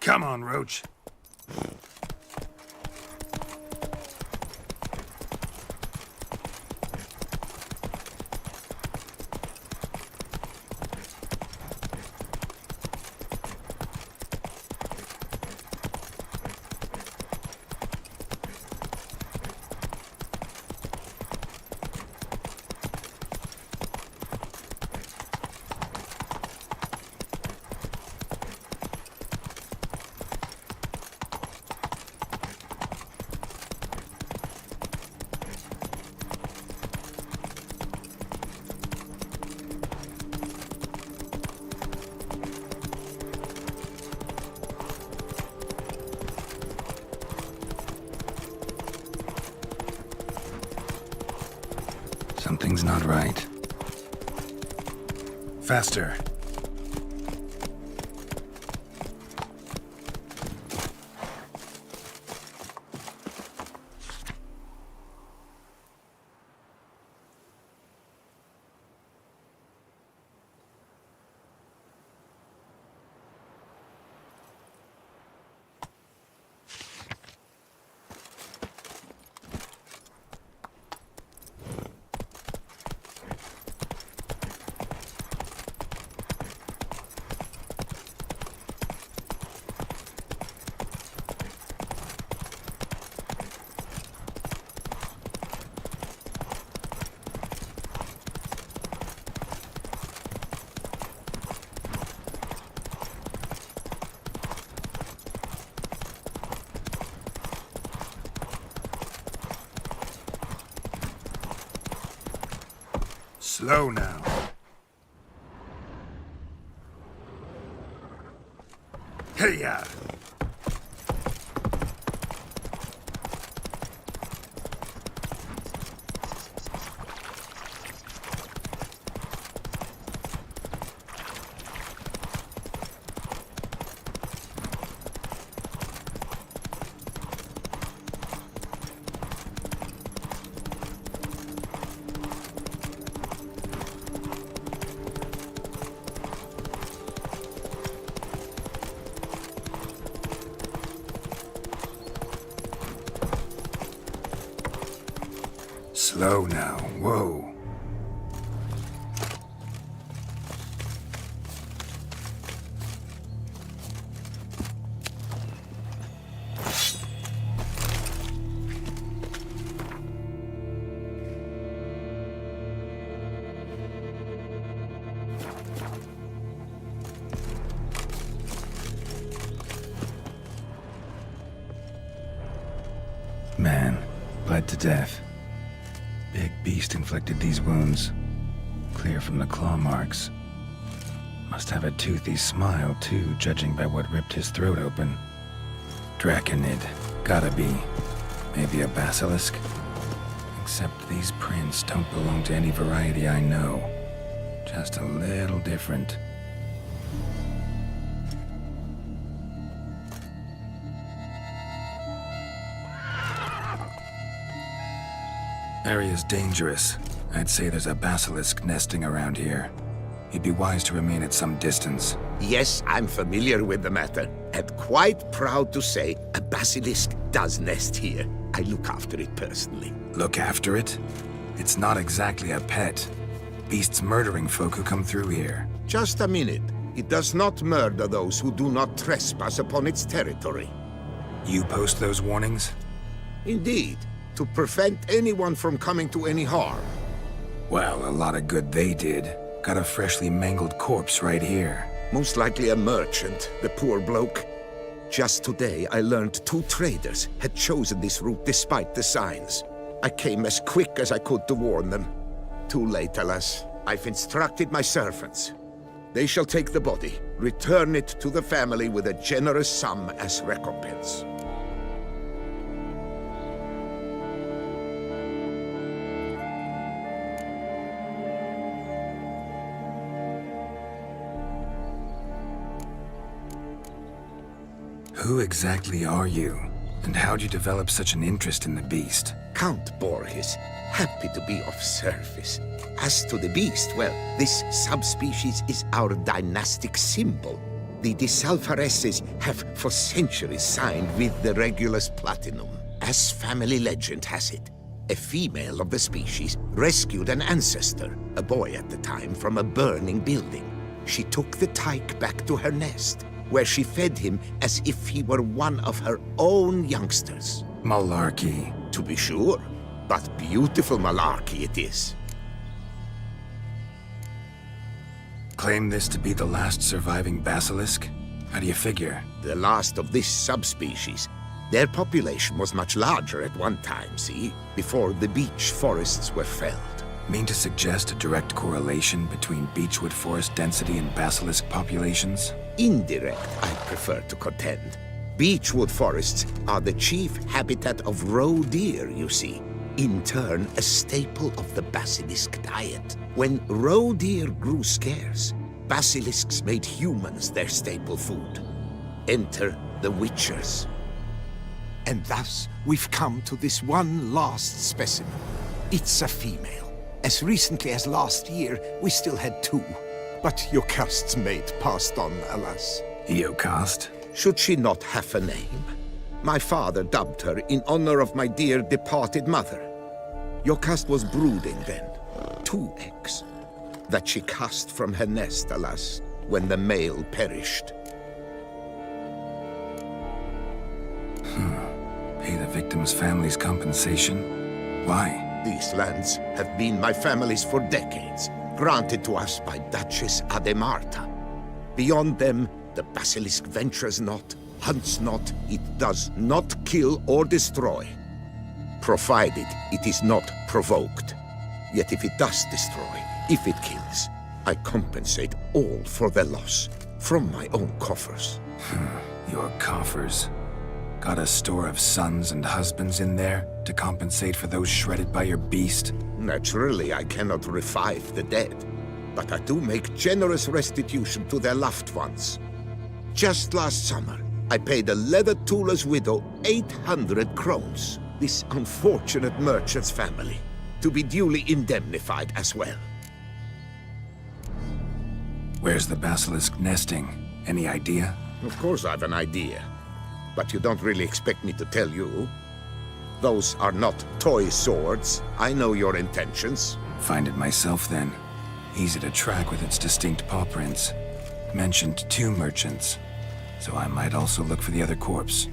Come on, Roach. Something's not right. Faster. Slow now. Hey-ya! Slow now. Whoa. Man, bled to death. Big beast inflicted these wounds. Clear from the claw marks. Must have a toothy smile, too, judging by what ripped his throat open. Draconid. Gotta be. Maybe a basilisk? Except these prints don't belong to any variety I know. Just a little different. Area's dangerous. I'd say there's a basilisk nesting around here. He'd be wise to remain at some distance. Yes, I'm familiar with the matter, and quite proud to say a basilisk does nest here. I look after it personally. Look after it? It's not exactly a pet. Beast's murdering folk who come through here. Just a minute. It does not murder those who do not trespass upon its territory. You post those warnings? Indeed, to prevent anyone from coming to any harm. Well, a lot of good they did. Got a freshly mangled corpse right here. Most likely a merchant, the poor bloke. Just today, I learned 2 traders had chosen this route despite the signs. I came as quick as I could to warn them. Too late, alas. I've instructed my servants. They shall take the body, return it to the family with a generous sum as recompense. Who exactly are you? And how'd you develop such an interest in the beast? Count Borges, happy to be of service. As to the beast, well, this subspecies is our dynastic symbol. The Disalfaresses have for centuries signed with the Regulus Platinum. As family legend has it, a female of the species rescued an ancestor, a boy at the time, from a burning building. She took the tyke back to her nest, where she fed him as if he were one of her own youngsters. Malarkey. To be sure, but beautiful malarkey it is. Claim this to be the last surviving basilisk? How do you figure? The last of this subspecies. Their population was much larger at one time, see? Before the beech forests were felled. Mean to suggest a direct correlation between beechwood forest density and basilisk populations? Indirect, I prefer to contend. Beechwood forests are the chief habitat of roe deer, you see. In turn, a staple of the basilisk diet. When roe deer grew scarce, basilisks made humans their staple food. Enter the witchers. And thus, we've come to this one last specimen. It's a female. As recently as last year, we still had 2. But Jocast's mate passed on, alas. Eocast? Should she not have a name? My father dubbed her in honor of my dear departed mother. Jocast was brooding then. 2 eggs. That she cast from her nest, alas, when the male perished. Pay the victim's family's compensation? Why? These lands have been my family's for decades, granted to us by Duchess Ademarta. Beyond them, the basilisk ventures not, hunts not, it does not kill or destroy. Provided it is not provoked. Yet if it does destroy, if it kills, I compensate all for their loss, from my own coffers. Your coffers. Got a store of sons and husbands in there to compensate for those shredded by your beast? Naturally, I cannot revive the dead, but I do make generous restitution to their loved ones. Just last summer, I paid a leather tooler's widow 800 crowns, this unfortunate merchant's family, to be duly indemnified as well. Where's the basilisk nesting? Any idea? Of course I've an idea, but you don't really expect me to tell you. Those are not toy swords. I know your intentions. Find it myself then. Easy to track with its distinct paw prints. Mentioned 2 merchants, so I might also look for the other corpse.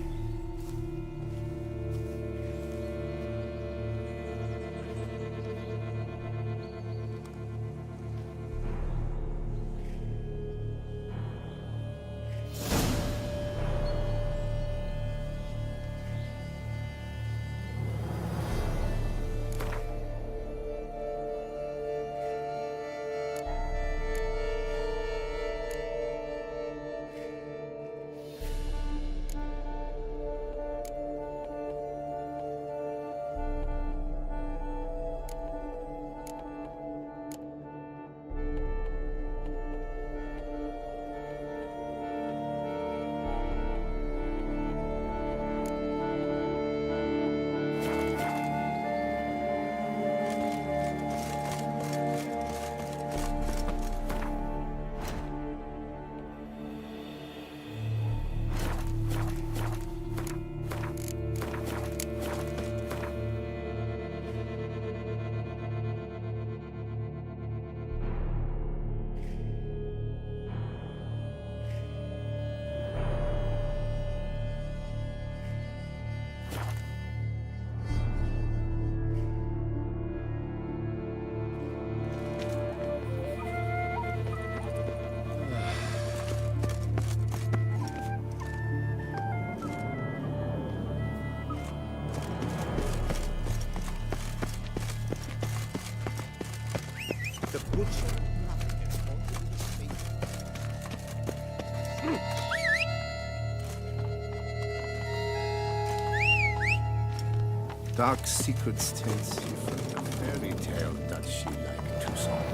Dark secrets tells you from the fairy tale that she like to song.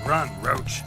Run, Roach.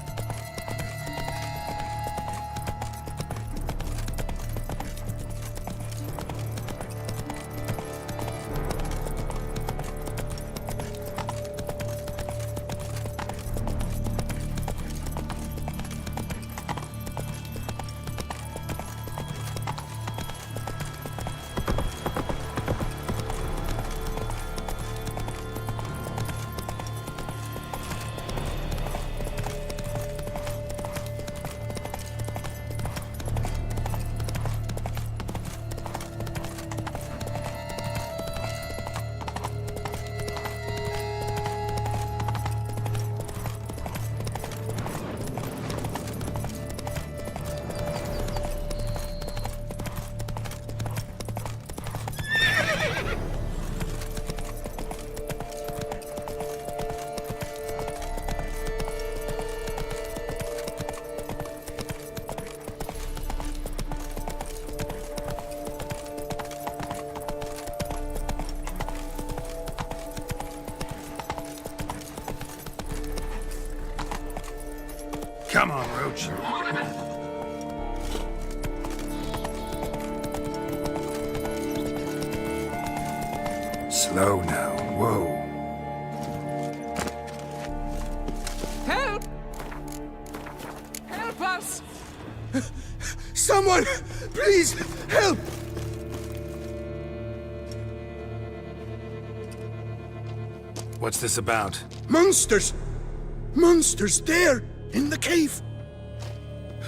Come on, Roach. Slow now. Whoa. Help! Help us! Someone, please help! What's this about? Monsters! Monsters there in the cave!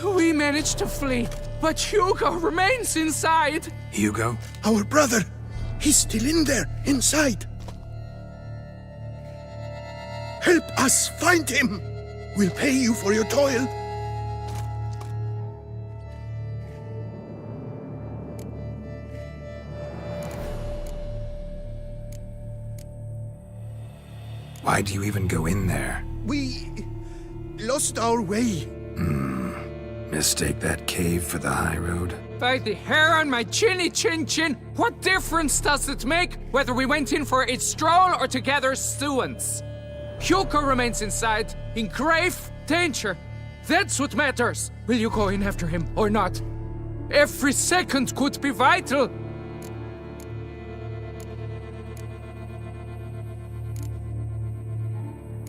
We managed to flee, but Hugo remains inside! Hugo? Our brother! He's still in there, inside! Help us find him! We'll pay you for your toil! Why do you even go in there? We lost our way. Mistake that cave for the high road? By the hair on my chinny chin chin, what difference does it make whether we went in for a stroll or to gather students? Hugo remains inside, in grave danger. That's what matters. Will you go in after him or not? Every second could be vital.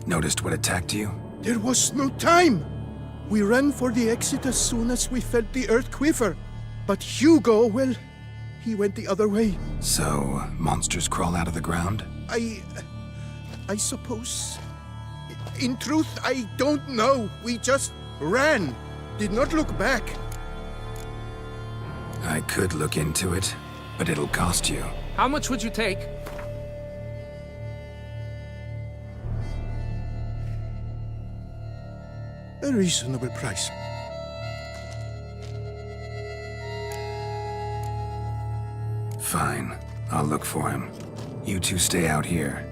Noticed what attacked you? There was no time. We ran for the exit as soon as we felt the earth quiver. But Hugo, well, he went the other way. So, monsters crawl out of the ground? I suppose. In truth, I don't know. We just ran. Did not look back. I could look into it, but it'll cost you. How much would you take? A reasonable price. Fine. I'll look for him. You two stay out here.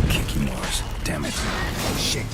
Kicky Moors. Damn it. Shit.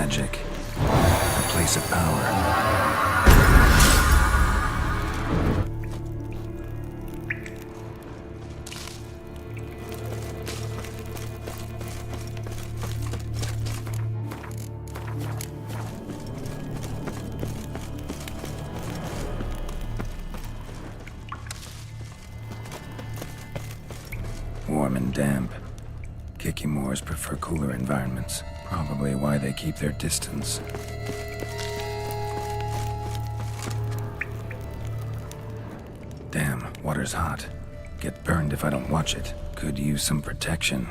Magic. A place of power. Warm and damp. Kikimores prefer cooler environments. Probably why they keep their distance. Damn, water's hot. Get burned if I don't watch it. Could use some protection.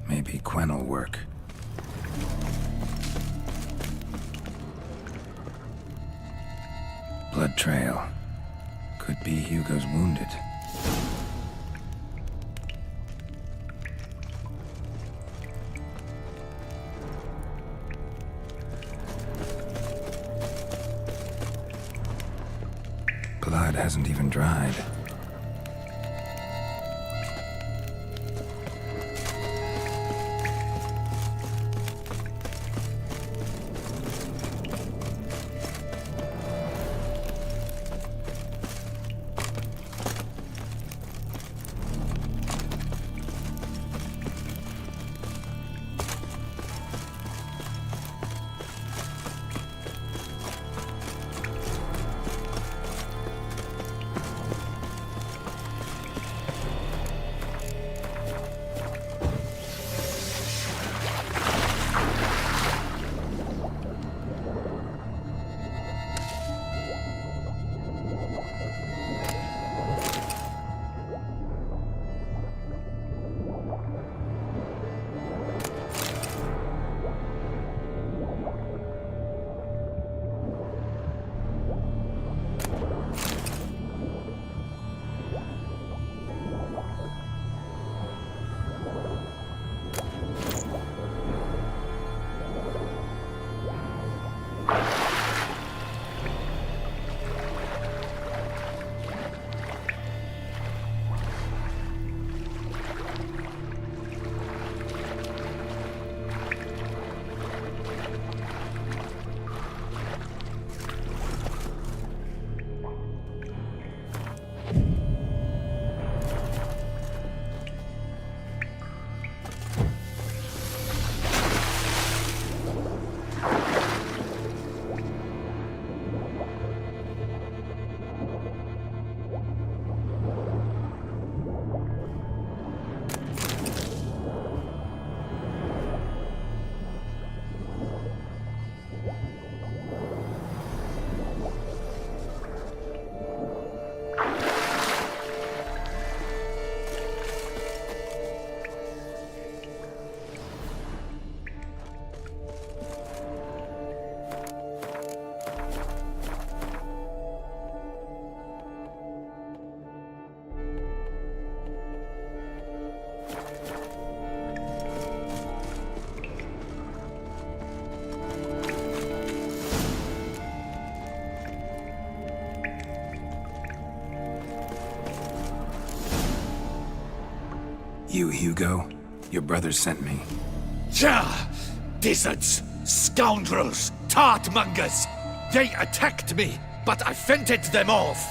Maybe Quen will work. Blood trail. Could be Hugo's wounded. Blood hasn't even dried. You, Hugo? Your brother sent me. Ja! Dizzards! Scoundrels! Tartmongers! They attacked me, but I fended them off.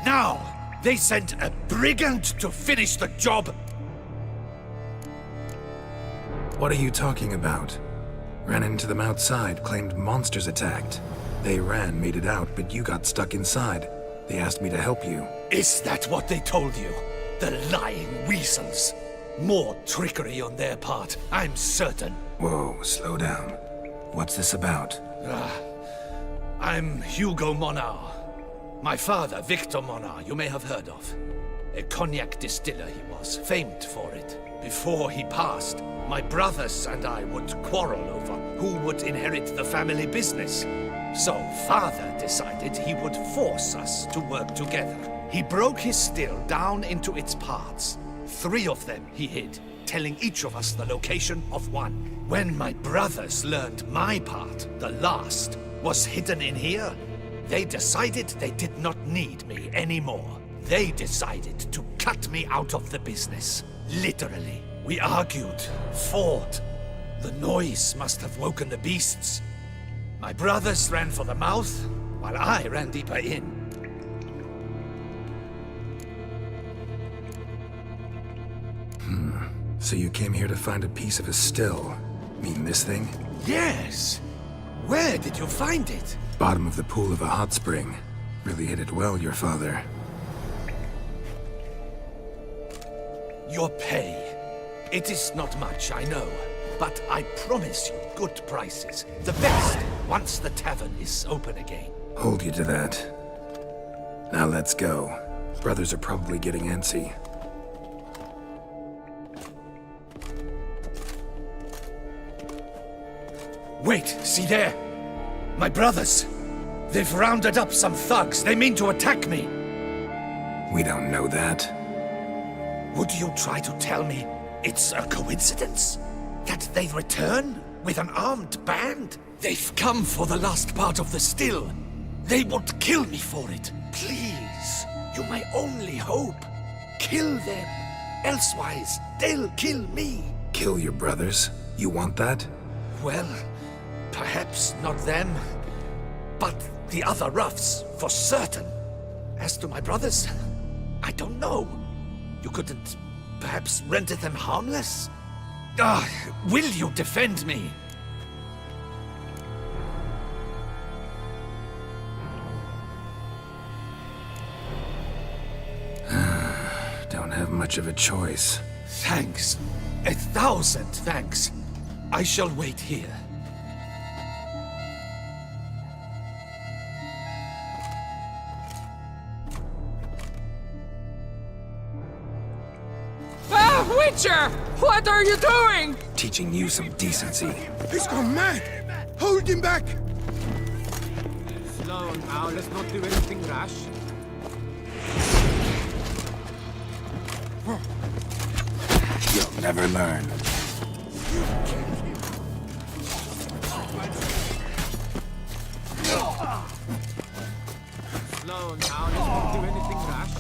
Now, they sent a brigand to finish the job. What are you talking about? Ran into them outside, claimed monsters attacked. They ran, made it out, but you got stuck inside. They asked me to help you. Is that what they told you? The lying weasels. More trickery on their part, I'm certain. Whoa, slow down. What's this about? I'm Hugo Monar. My father, Victor Monar, you may have heard of. A cognac distiller he was, famed for it. Before he passed, my brothers and I would quarrel over who would inherit the family business. So father decided he would force us to work together. He broke his still down into its parts. 3 of them he hid, telling each of us the location of one. When my brothers learned my part, the last, was hidden in here, they decided they did not need me anymore. They decided to cut me out of the business. Literally. We argued, fought. The noise must have woken the beasts. My brothers ran for the mouth, while I ran deeper in. So you came here to find a piece of a still? Mean this thing? Yes! Where did you find it? Bottom of the pool of a hot spring. Really hit it well, your father. Your pay. It is not much, I know. But I promise you good prices. The best, once the tavern is open again. Hold you to that. Now let's go. Brothers are probably getting antsy. Wait, see there? My brothers. They've rounded up some thugs. They mean to attack me. We don't know that. Would you try to tell me it's a coincidence? That they return with an armed band? They've come for the last part of the still. They won't kill me for it. Please, you're my only hope. Kill them. Elsewise, they'll kill me. Kill your brothers? You want that? Well, perhaps not them, but the other roughs, for certain. As to my brothers, I don't know. You couldn't perhaps render them harmless? Will you defend me? Don't have much of a choice. Thanks. 1,000 thanks. I shall wait here. Ah, Witcher! What are you doing? Teaching you some decency. He's gone mad! Hold him back! Slow now, let's not do anything rash. You'll never learn. Slow now, let's not do anything rash.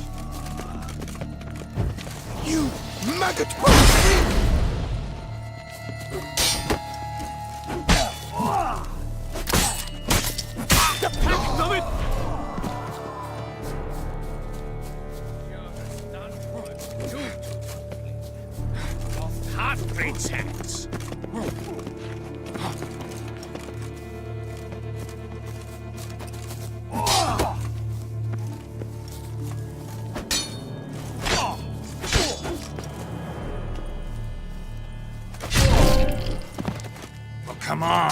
You maggot! Stop it! Heart-rate hands. Well, come on!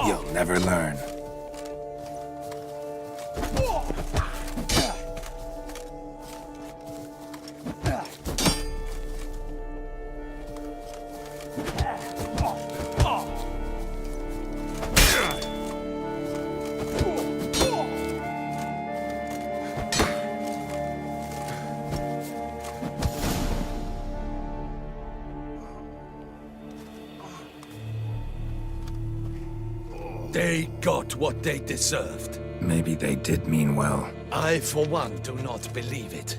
You'll never learn. They got what they deserved. Maybe they did mean well. I, for one, do not believe it.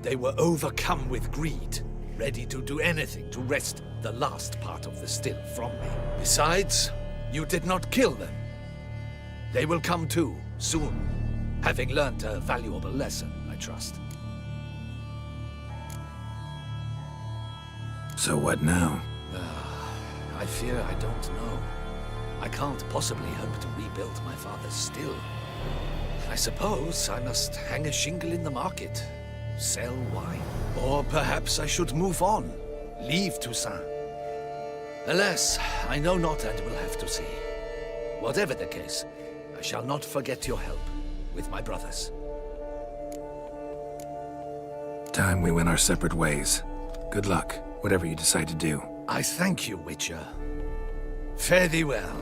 They were overcome with greed, ready to do anything to wrest the last part of the still from me. Besides, you did not kill them. They will come too, soon, having learned a valuable lesson, I trust. So what now? I fear I don't know. I can't possibly hope to rebuild my father's still. I suppose I must hang a shingle in the market, sell wine. Or perhaps I should move on, leave Toussaint. Alas, I know not and will have to see. Whatever the case, I shall not forget your help with my brothers. Time we went our separate ways. Good luck, whatever you decide to do. I thank you, Witcher. Fare thee well.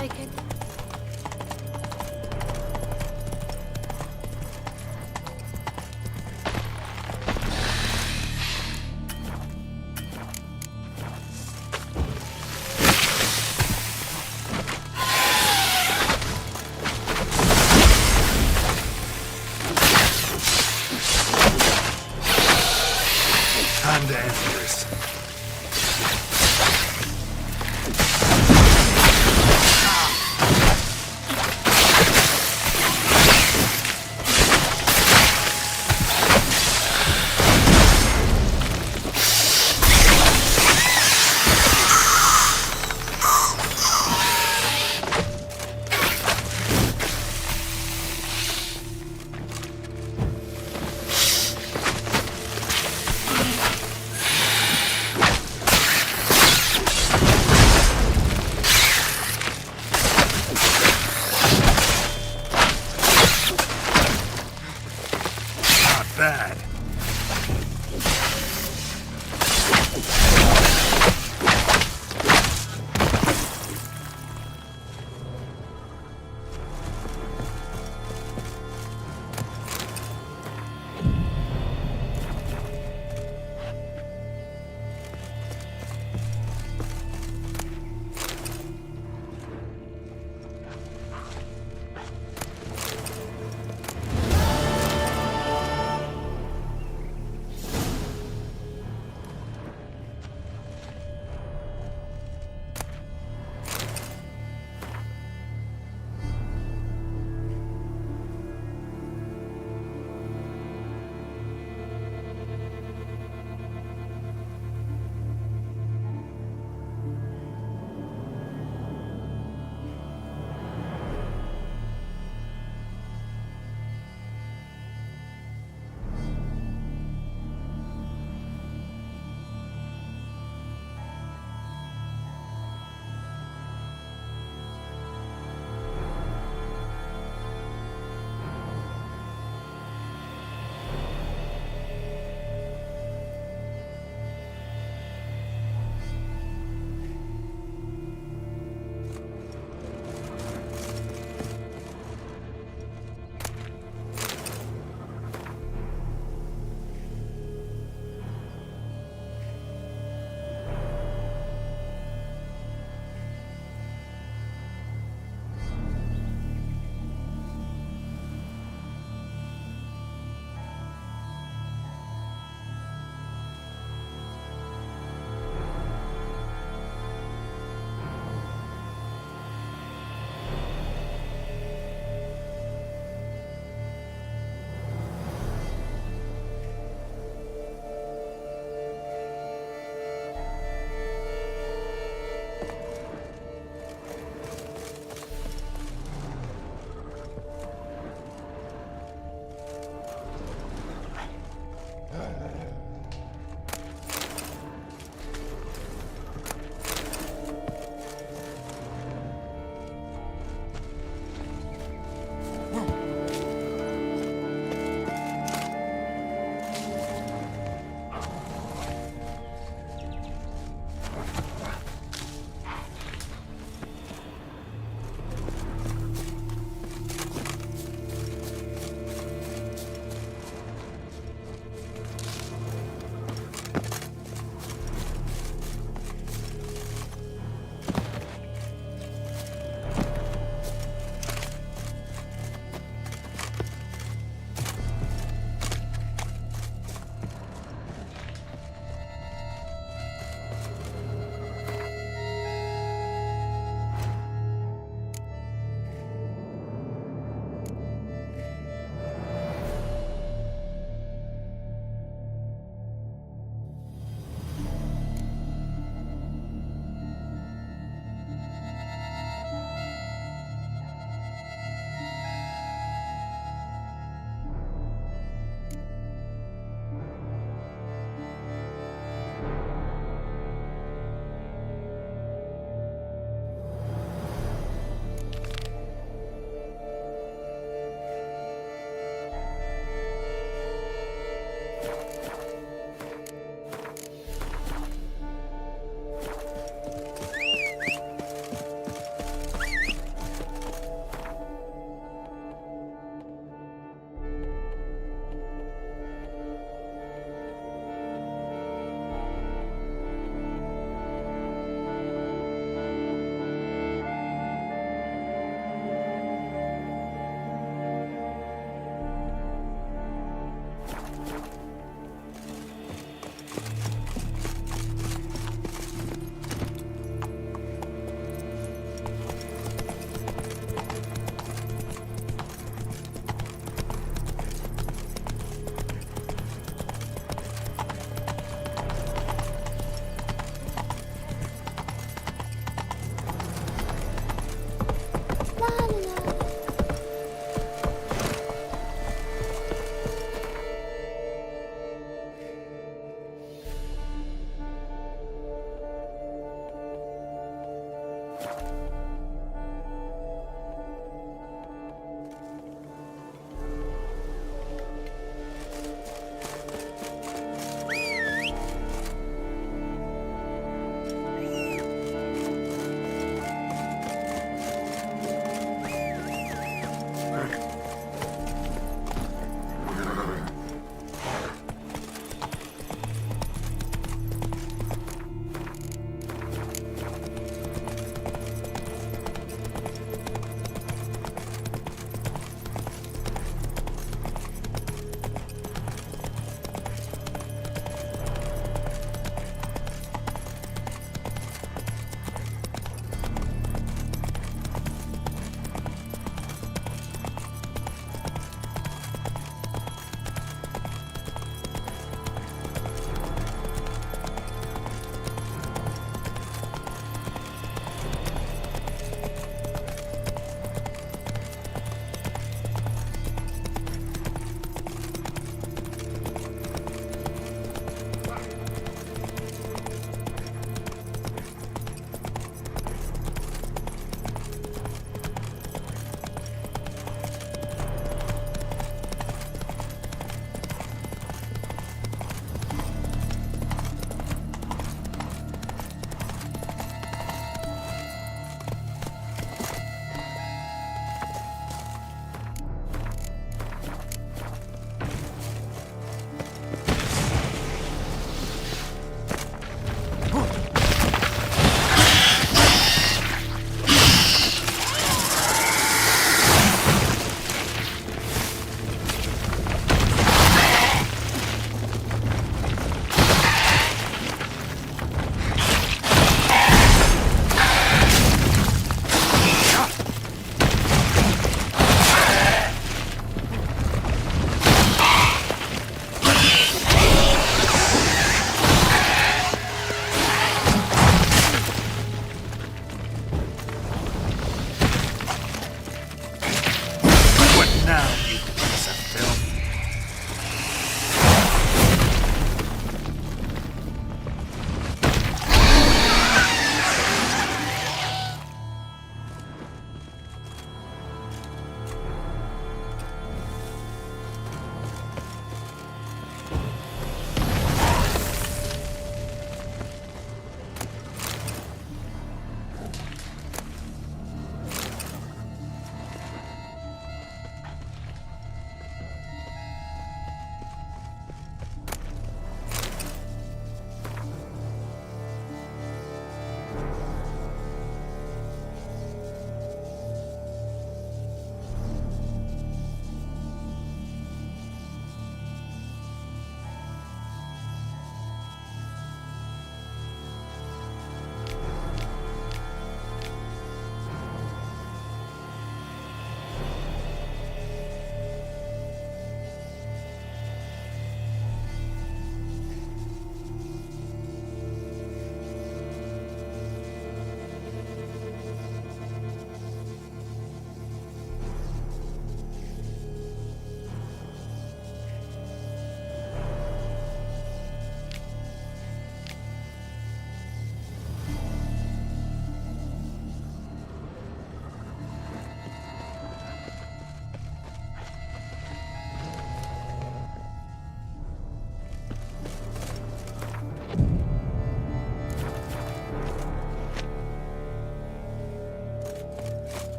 like it. Time to answer this. Bad.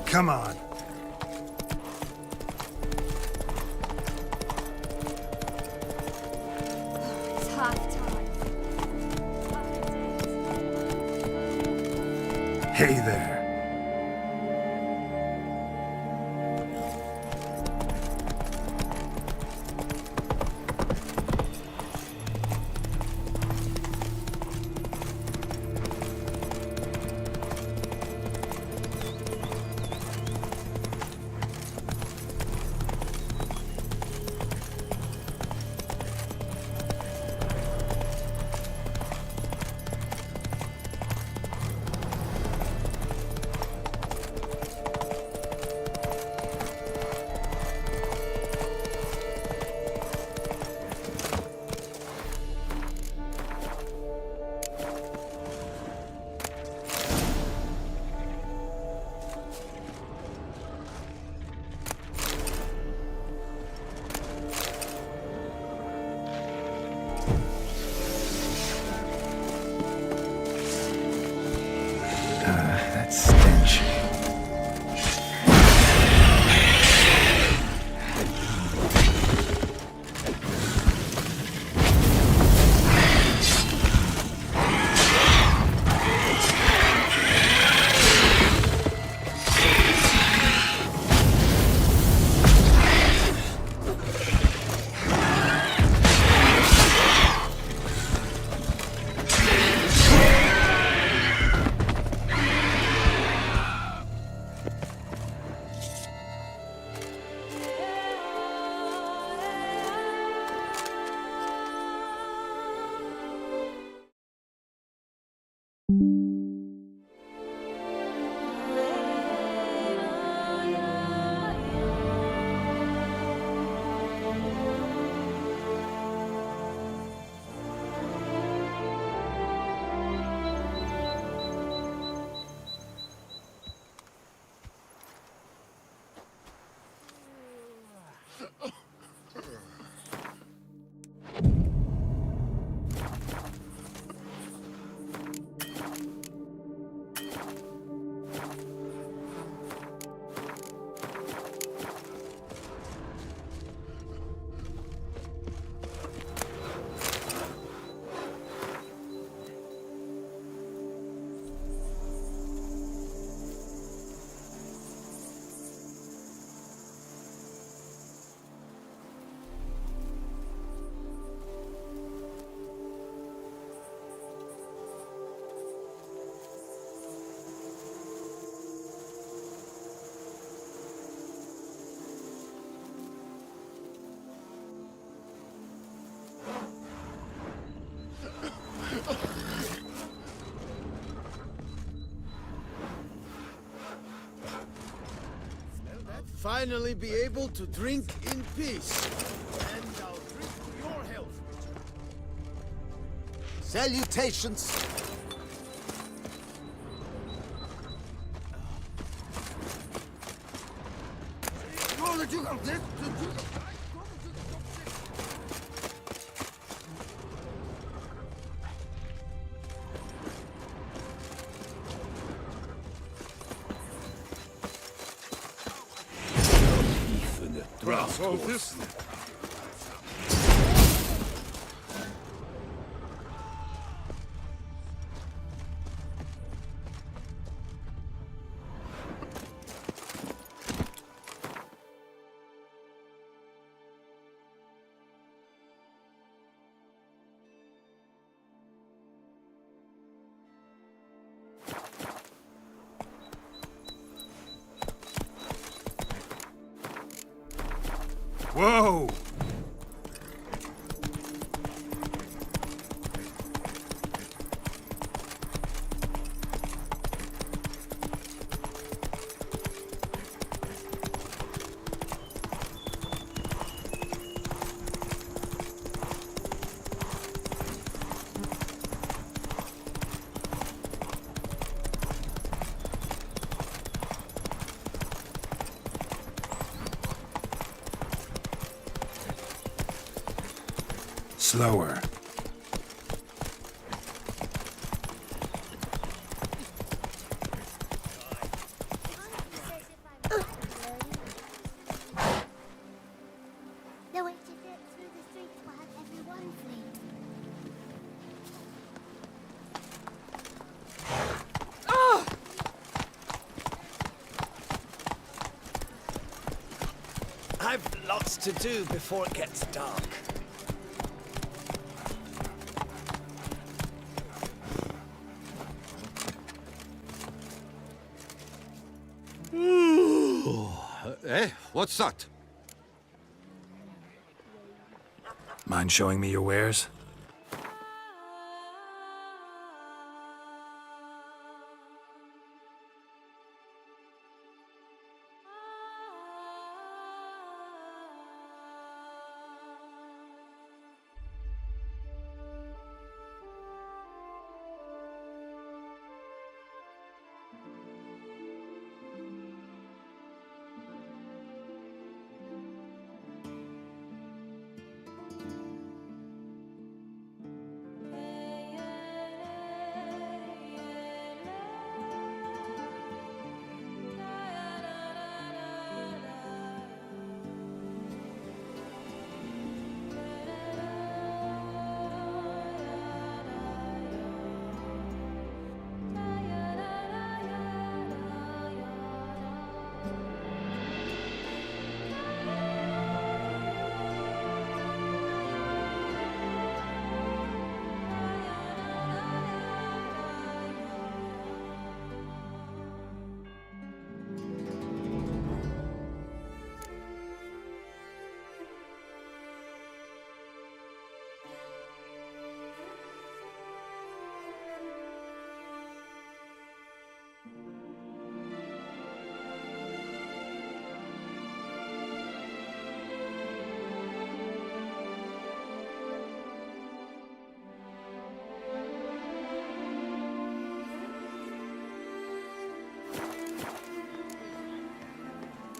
Come on. It's half time. Hey there. That stench. Finally be able to drink in peace. And I'll drink to your health. Salutations. Whoa! Slower. lots to do before it gets dark. What's that? Mind showing me your wares?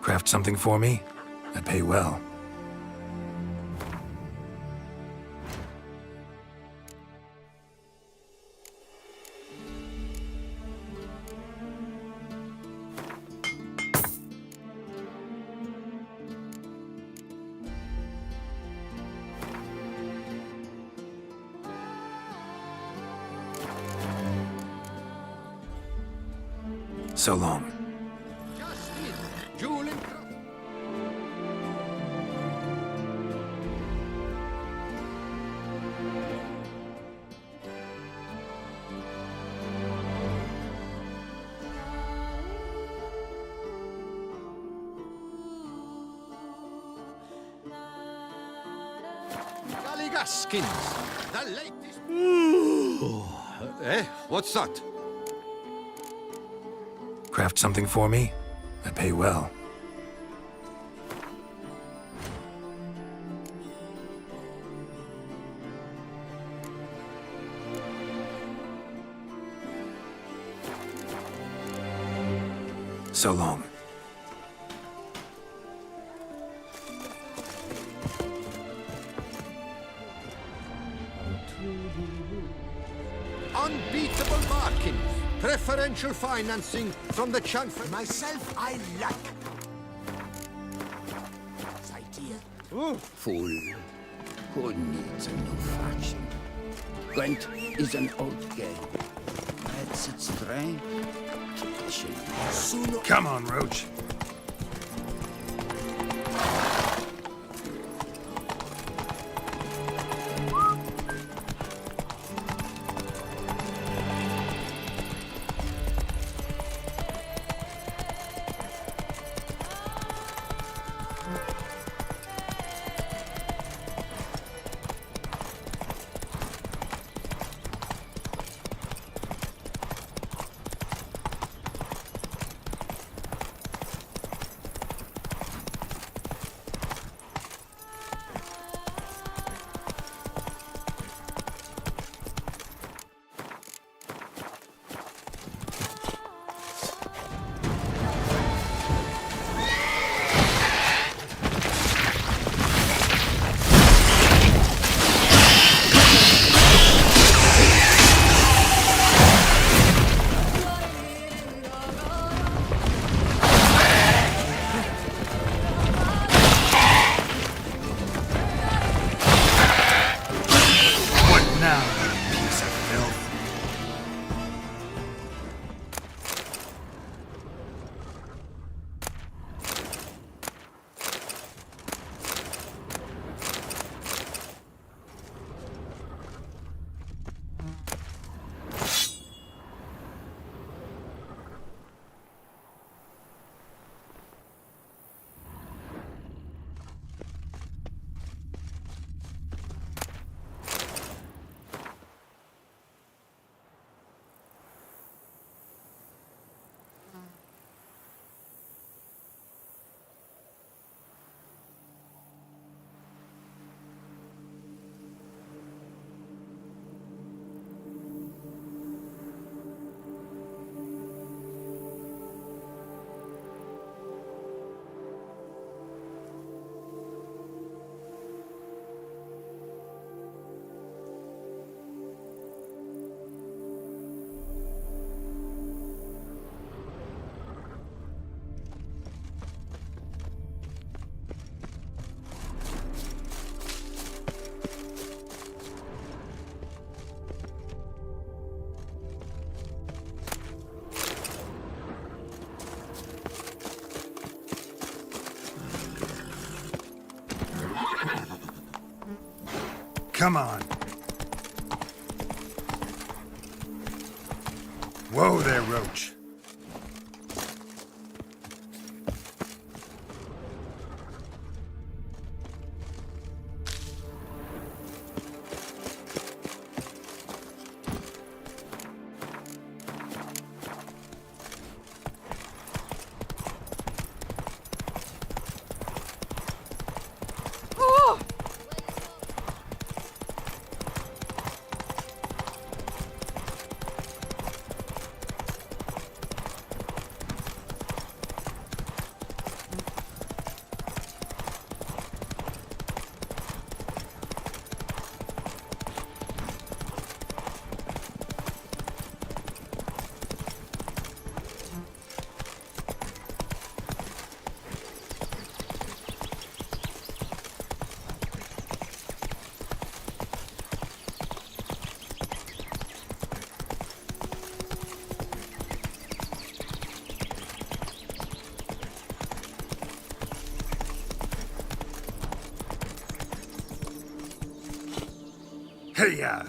Craft something for me? I'd pay well. So long. Skins. The latest. What's that? Craft something for me? I'd pay well. So long. Unbeatable bargains. Preferential financing from the transfer. Myself, I like. This idea. Fool. Who needs a new faction? Gwent is an old game. That's its strength. Tradition. Come on, Roach. Come on. Whoa there, Roach. Hey-ya!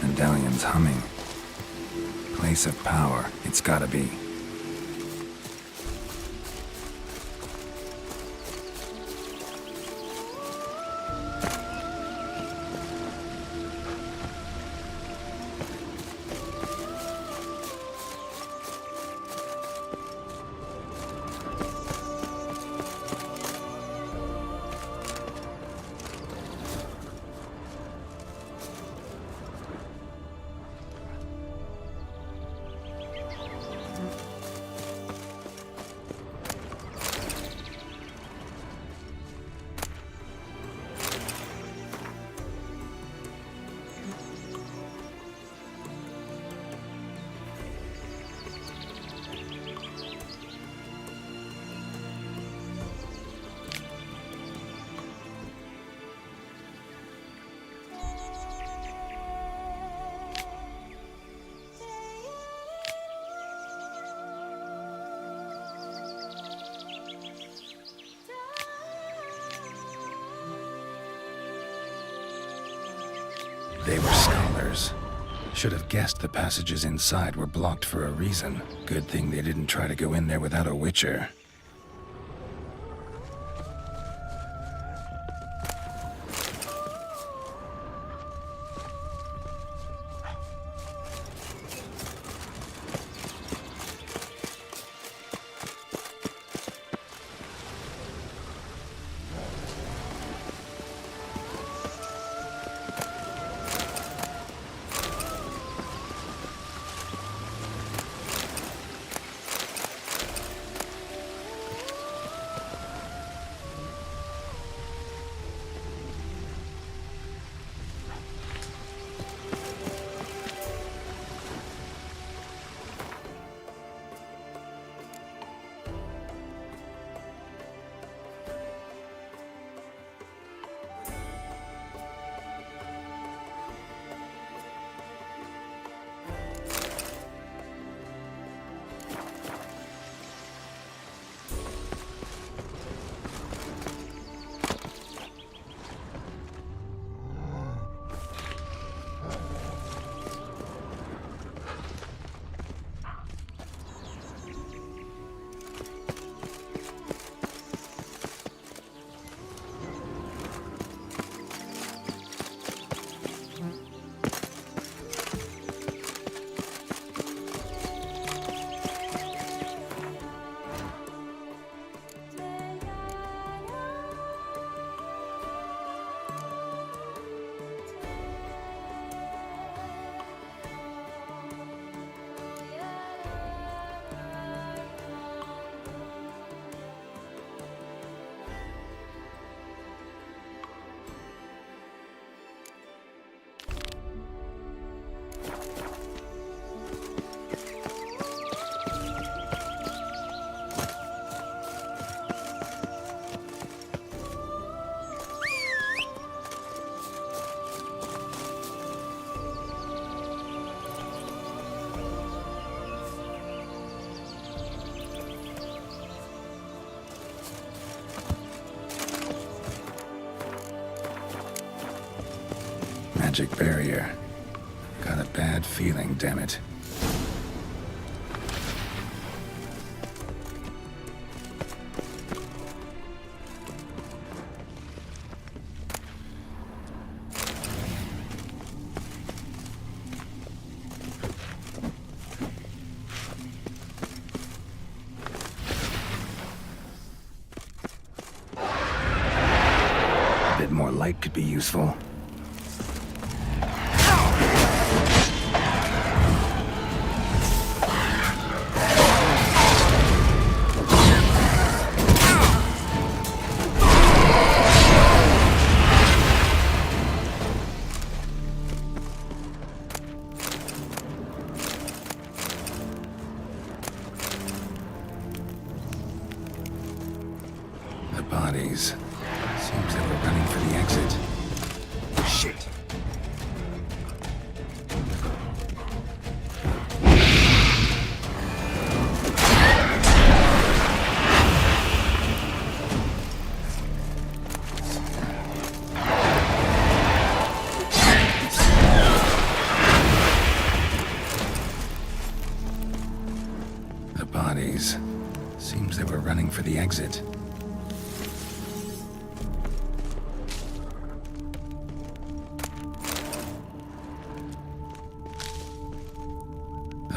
Medallion's humming. Place of power, it's gotta be. They were scholars. Should have guessed the passages inside were blocked for a reason. Good thing they didn't try to go in there without a witcher. Magic barrier. Got a bad feeling, damn it. A bit more light could be useful. Bodies. Seems they were running for the exit. Shit. The bodies. Seems they were running for the exit.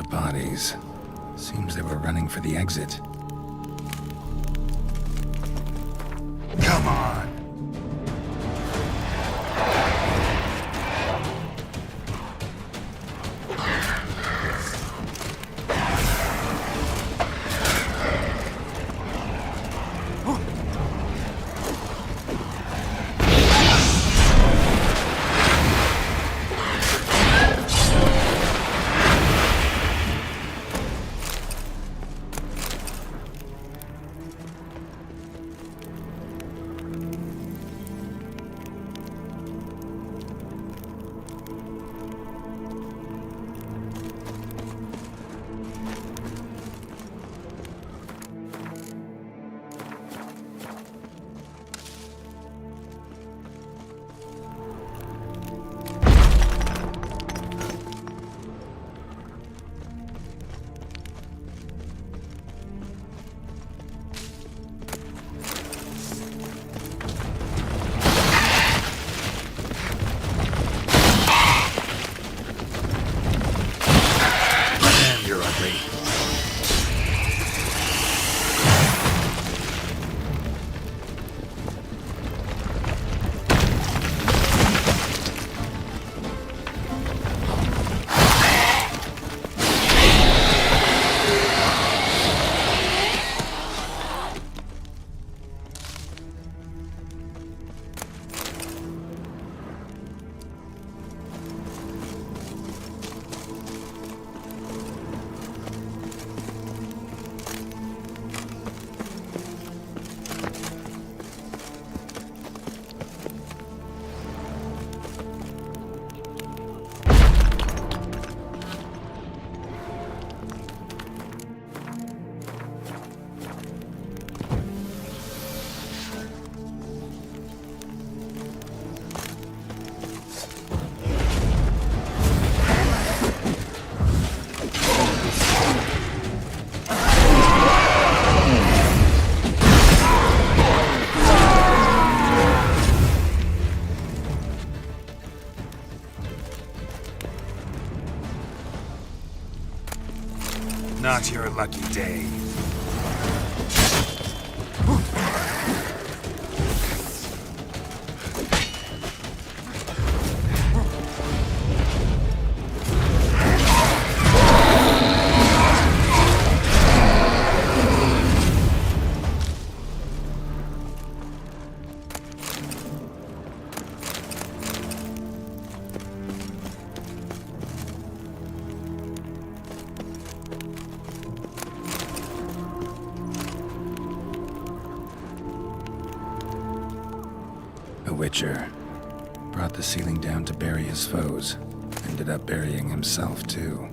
Bodies. Seems they were running for the exit. Come on! Not your lucky day. A Witcher. Brought the ceiling down to bury his foes. Ended up burying himself, too.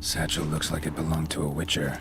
Satchel looks like it belonged to a Witcher.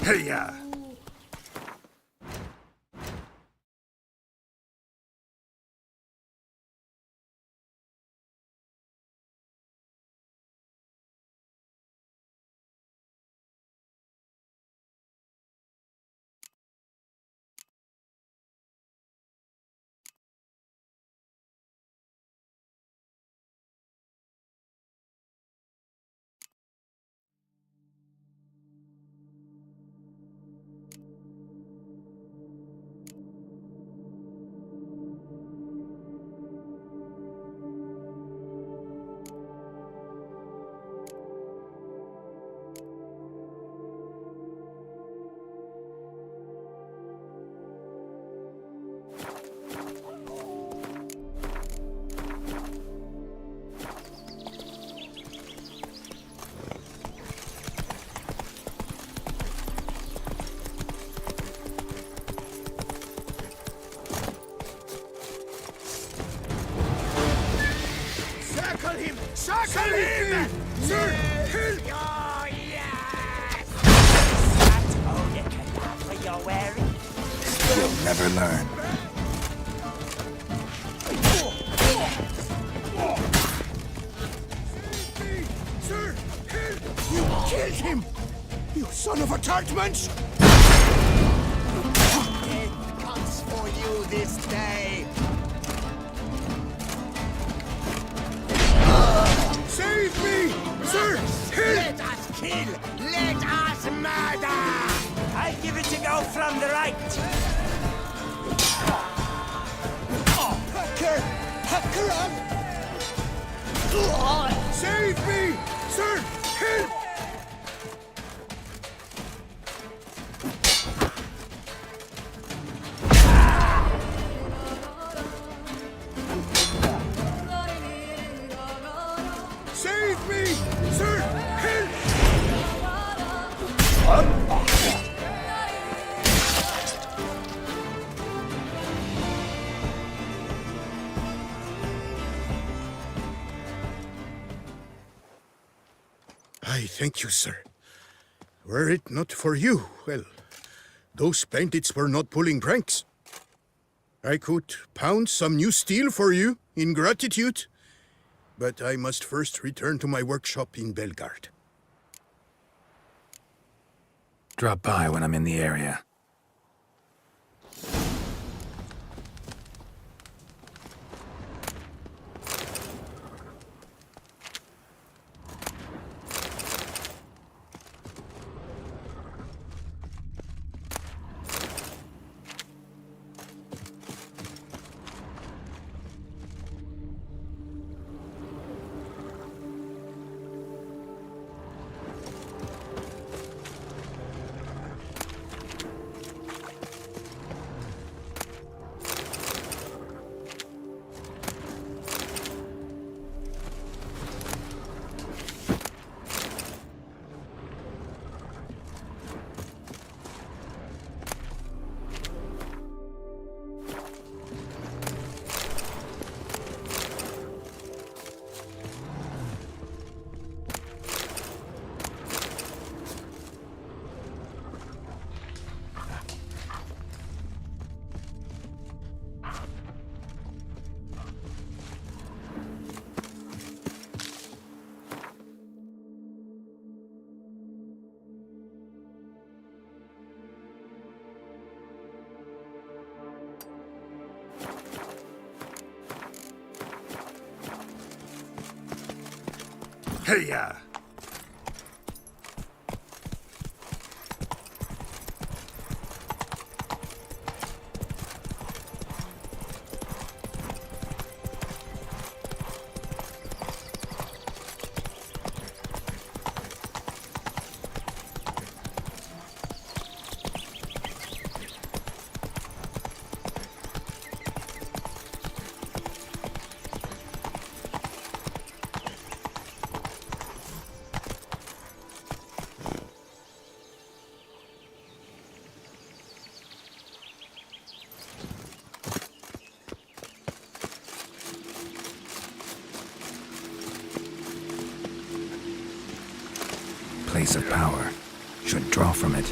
Hey-ya! Circle him! Circle him! Sir, help! Oh, yes! That's all you can have for your wearing. You'll never learn. Sir, help! You killed him! You son of a tartmunch! Death comes for you this day. Save me! Sir, help! Let us kill! Let us murder! I'll give it a go from the right. Hacker! Hacker on! Save me! Sir, help! Save me! Sir, help! I thank you, sir. Were it not for you, well, those bandits were not pulling pranks. I could pound some new steel for you in gratitude, but I must first return to my workshop in Belgard. Drop by when I'm in the area. Hey-ya! Place of power. Should draw from it.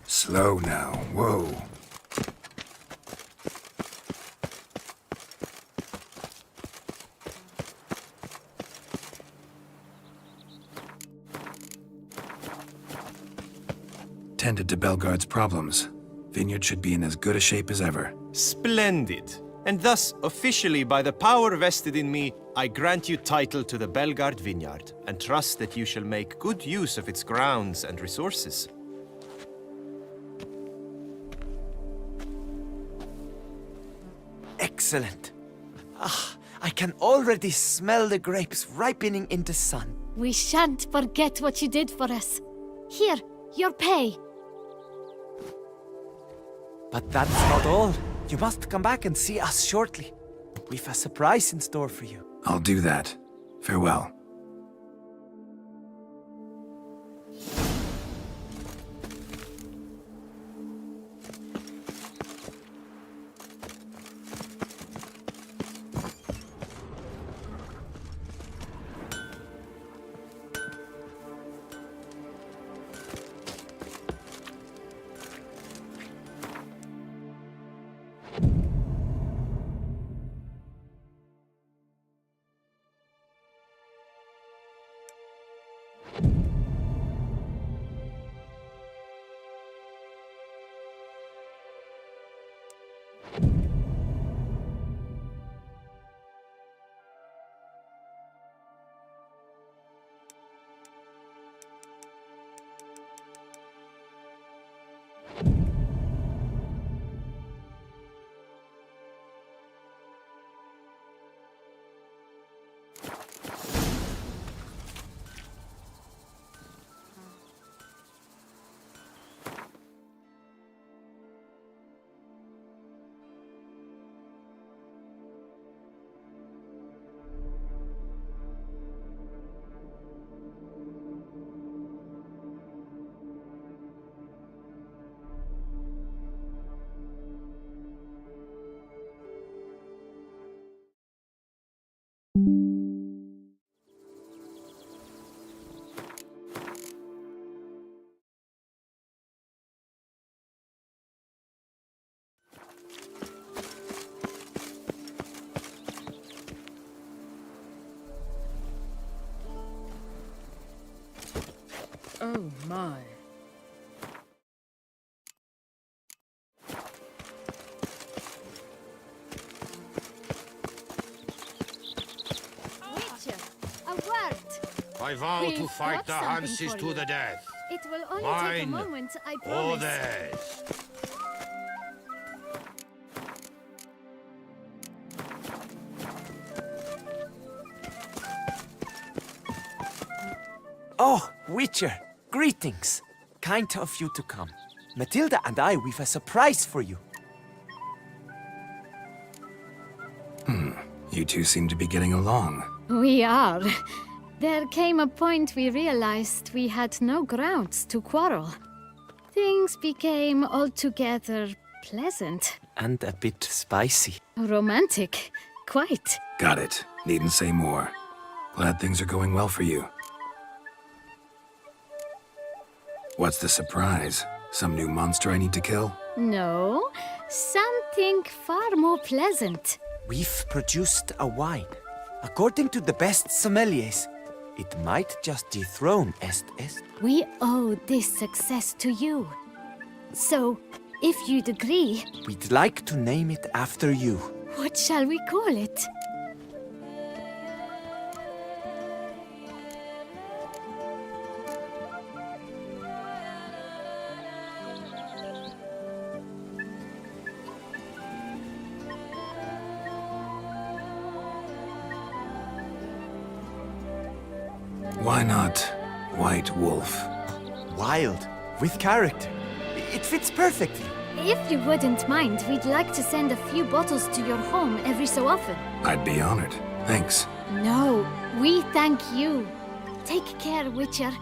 Slow now. Whoa. Tended to Belgard's problems. Vineyard should be in as good a shape as ever. Splendid. And thus, officially, by the power vested in me, I grant you title to the Belgard Vineyard, and trust that you shall make good use of its grounds and resources. Excellent. I can already smell the grapes ripening in the sun. We shan't forget what you did for us. Here, your pay. But that's not all. You must come back and see us shortly. We've a surprise in store for you. I'll do that. Farewell. Oh my. Witcher, a word. I vow We've to fight got the something Hanses for to you. the death. It will only take a Mine moment, I or promise. theirs. Oh, Witcher, greetings. Kind of you to come. Matilda and I, we've a surprise for you. You two seem to be getting along. We are. There came a point we realized we had no grounds to quarrel. Things became altogether pleasant. And a bit spicy. Romantic. Quite. Got it. Needn't say more. Glad things are going well for you. What's the surprise? Some new monster I need to kill? No, something far more pleasant. We've produced a wine. According to the best sommeliers, it might just dethrone Est. We owe this success to you. So, if you'd agree, We'd like to name it after you. what shall we call it? Why not White Wolf? Wild, with character. It fits perfectly. If you wouldn't mind, we'd like to send a few bottles to your home every so often. I'd be honored. Thanks. No, we thank you. Take care, Witcher.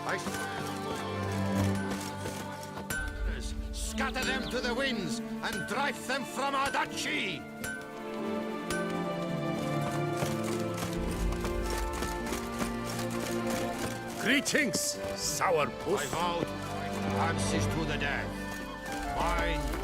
I swear on my honor. Scatter them to the winds and drive them from our duchy! Greetings, sourpuss. I vow Hanses to the death. Mine.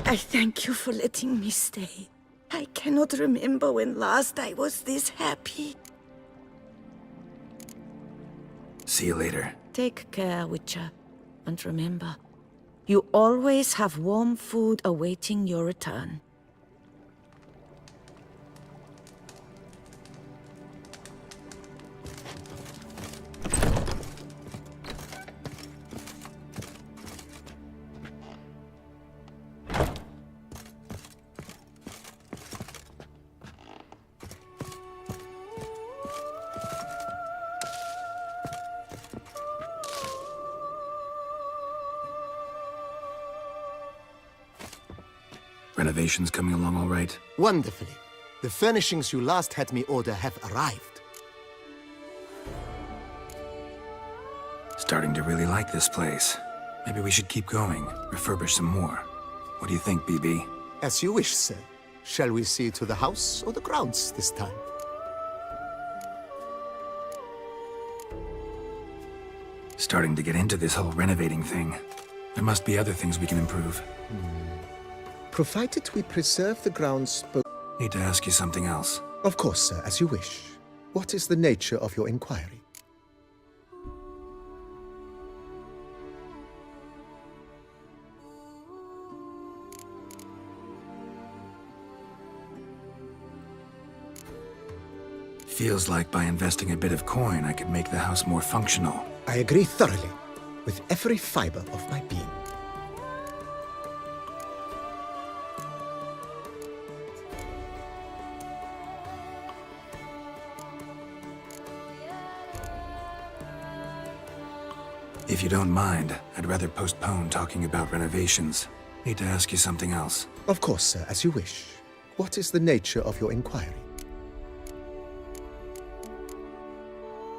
I thank you for letting me stay. I cannot remember when last I was this happy. See you later. Take care, Witcher. And remember, you always have warm food awaiting your return. Renovations coming along all right? Wonderfully. The furnishings you last had me order have arrived. Starting to really like this place. Maybe we should keep going, refurbish some more. What do you think, BB? As you wish, sir. Shall we see to the house or the grounds this time? Starting to get into this whole renovating thing. There must be other things we can improve. Provided we preserve the grounds, but... Need to ask you something else. Of course, sir, as you wish. What is the nature of your inquiry? Feels like by investing a bit of coin, I could make the house more functional. I agree thoroughly, with every fiber of my being. If you don't mind, I'd rather postpone talking about renovations. Need to ask you something else. Of course, sir, as you wish. What is the nature of your inquiry?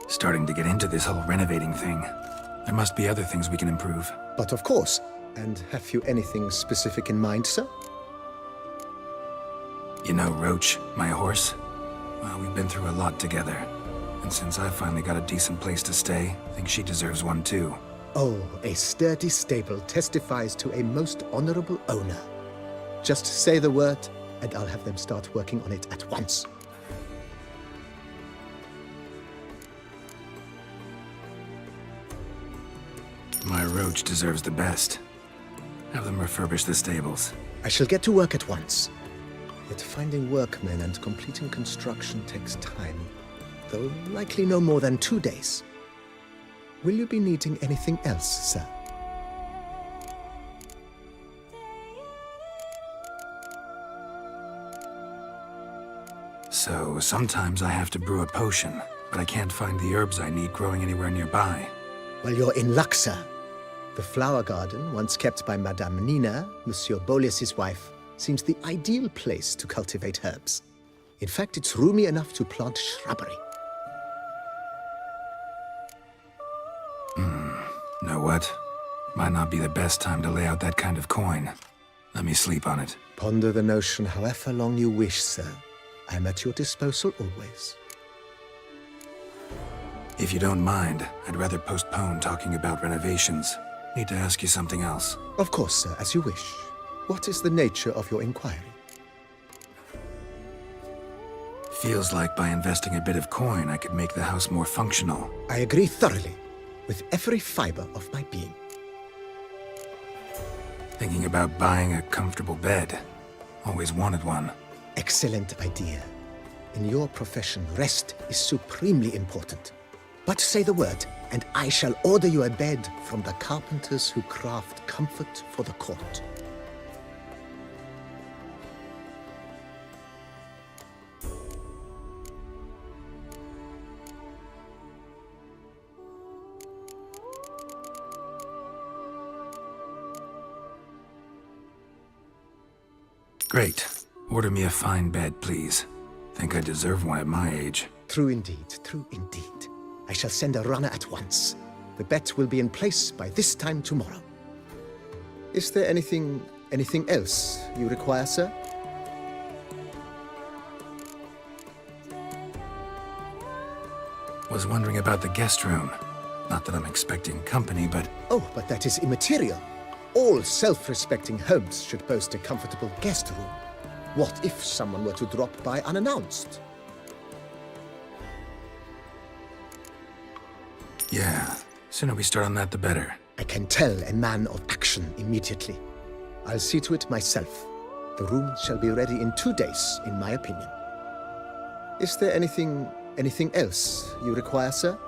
Starting to get into this whole renovating thing. There must be other things we can improve. But of course. And have you anything specific in mind, sir? You know Roach, my horse? Well, we've been through a lot together. And since I finally got a decent place to stay, I think she deserves one too. Oh, a sturdy stable testifies to a most honorable owner. Just say the word, and I'll have them start working on it at once. My Roach deserves the best. Have them refurbish the stables. I shall get to work at once. Yet finding workmen and completing construction takes time, though likely no more than 2 days. Will you be needing anything else, sir? So, sometimes I have to brew a potion, but I can't find the herbs I need growing anywhere nearby. Well, you're in luck, sir. The flower garden, once kept by Madame Nina, Monsieur Bolis's wife, seems the ideal place to cultivate herbs. In fact, it's roomy enough to plant shrubbery. Know what? Might not be the best time to lay out that kind of coin. Let me sleep on it. Ponder the notion however long you wish, sir. I'm at your disposal always. If you don't mind, I'd rather postpone talking about renovations. Need to ask you something else. Of course, sir, as you wish. What is the nature of your inquiry? Feels like by investing a bit of coin, I could make the house more functional. I agree thoroughly, with every fiber of my being. Thinking about buying a comfortable bed. Always wanted one. Excellent idea. In your profession, rest is supremely important. But say the word, and I shall order you a bed from the carpenters who craft comfort for the court. Great. Order me a fine bed, please. Think I deserve one at my age. True indeed, true indeed. I shall send a runner at once. The bet will be in place by this time tomorrow. Is there anything else you require, sir? Was wondering about the guest room. Not that I'm expecting company, but... Oh, but that is immaterial. All self-respecting homes should boast a comfortable guest room. What if someone were to drop by unannounced? Yeah, sooner we start on that, the better. I can tell a man of action immediately. I'll see to it myself. The room shall be ready in 2 days, in my opinion. Is there anything else you require, sir?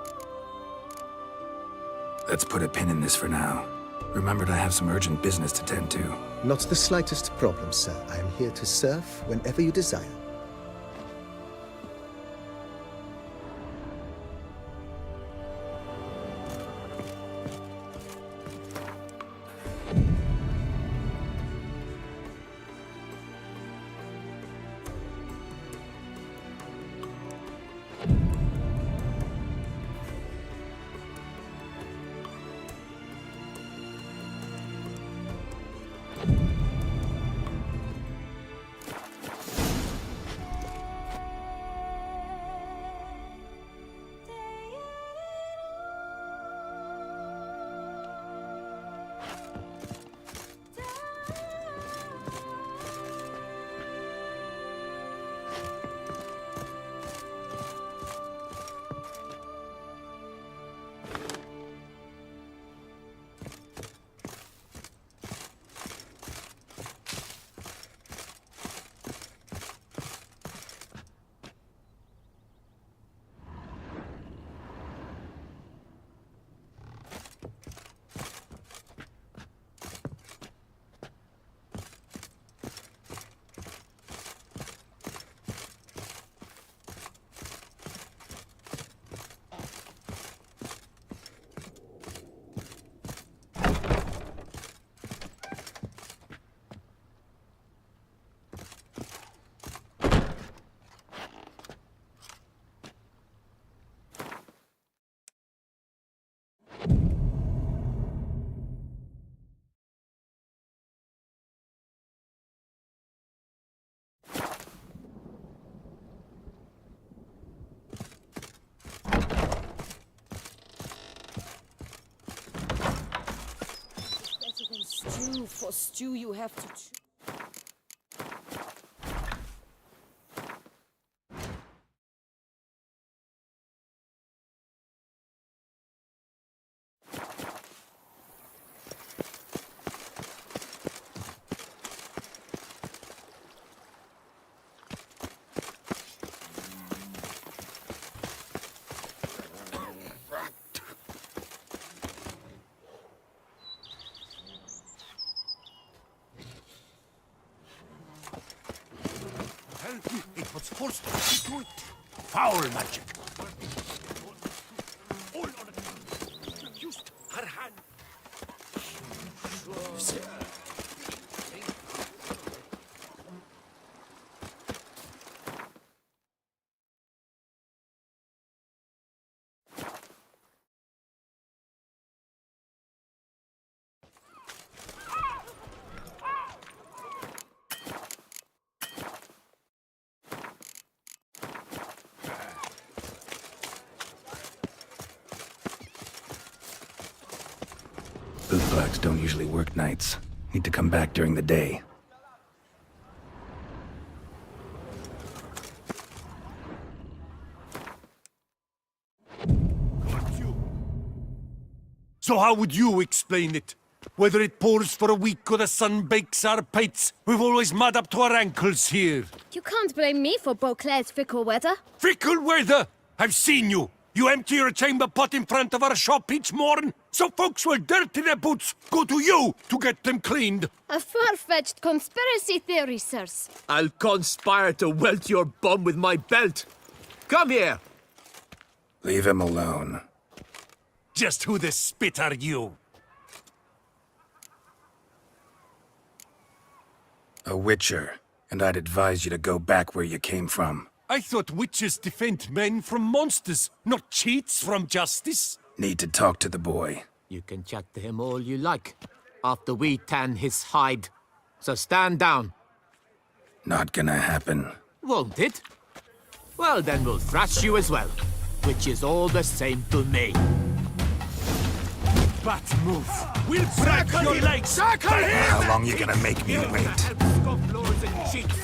Let's put a pin in this for now. Remembered I have some urgent business to tend to. Not the slightest problem, sir. I am here to serve whenever you desire. For stew, you have to choose. It was forced into it. Foul magic. All used her hand. Bootblacks don't usually work nights. Need to come back during the day. So how would you explain it? Whether it pours for a week or the sun bakes our pates, we've always mud up to our ankles here. You can't blame me for Beauclair's fickle weather. Fickle weather! I've seen you. You empty your chamber pot in front of our shop each morn, so folks will dirty their boots, go to you to get them cleaned. A far-fetched conspiracy theory, sirs. I'll conspire to welt your bum with my belt. Come here. Leave him alone. Just who the spit are you? A witcher, and I'd advise you to go back where you came from. I thought witches defend men from monsters, not cheats from justice. Need to talk to the boy. You can chat to him all you like, after we tan his hide. So stand down. Not gonna happen. Won't it? Well, then we'll thrash you as well, which is all the same to me. bat move. We'll break your legs! How long you gonna make me wait? Scofflaws and cheats.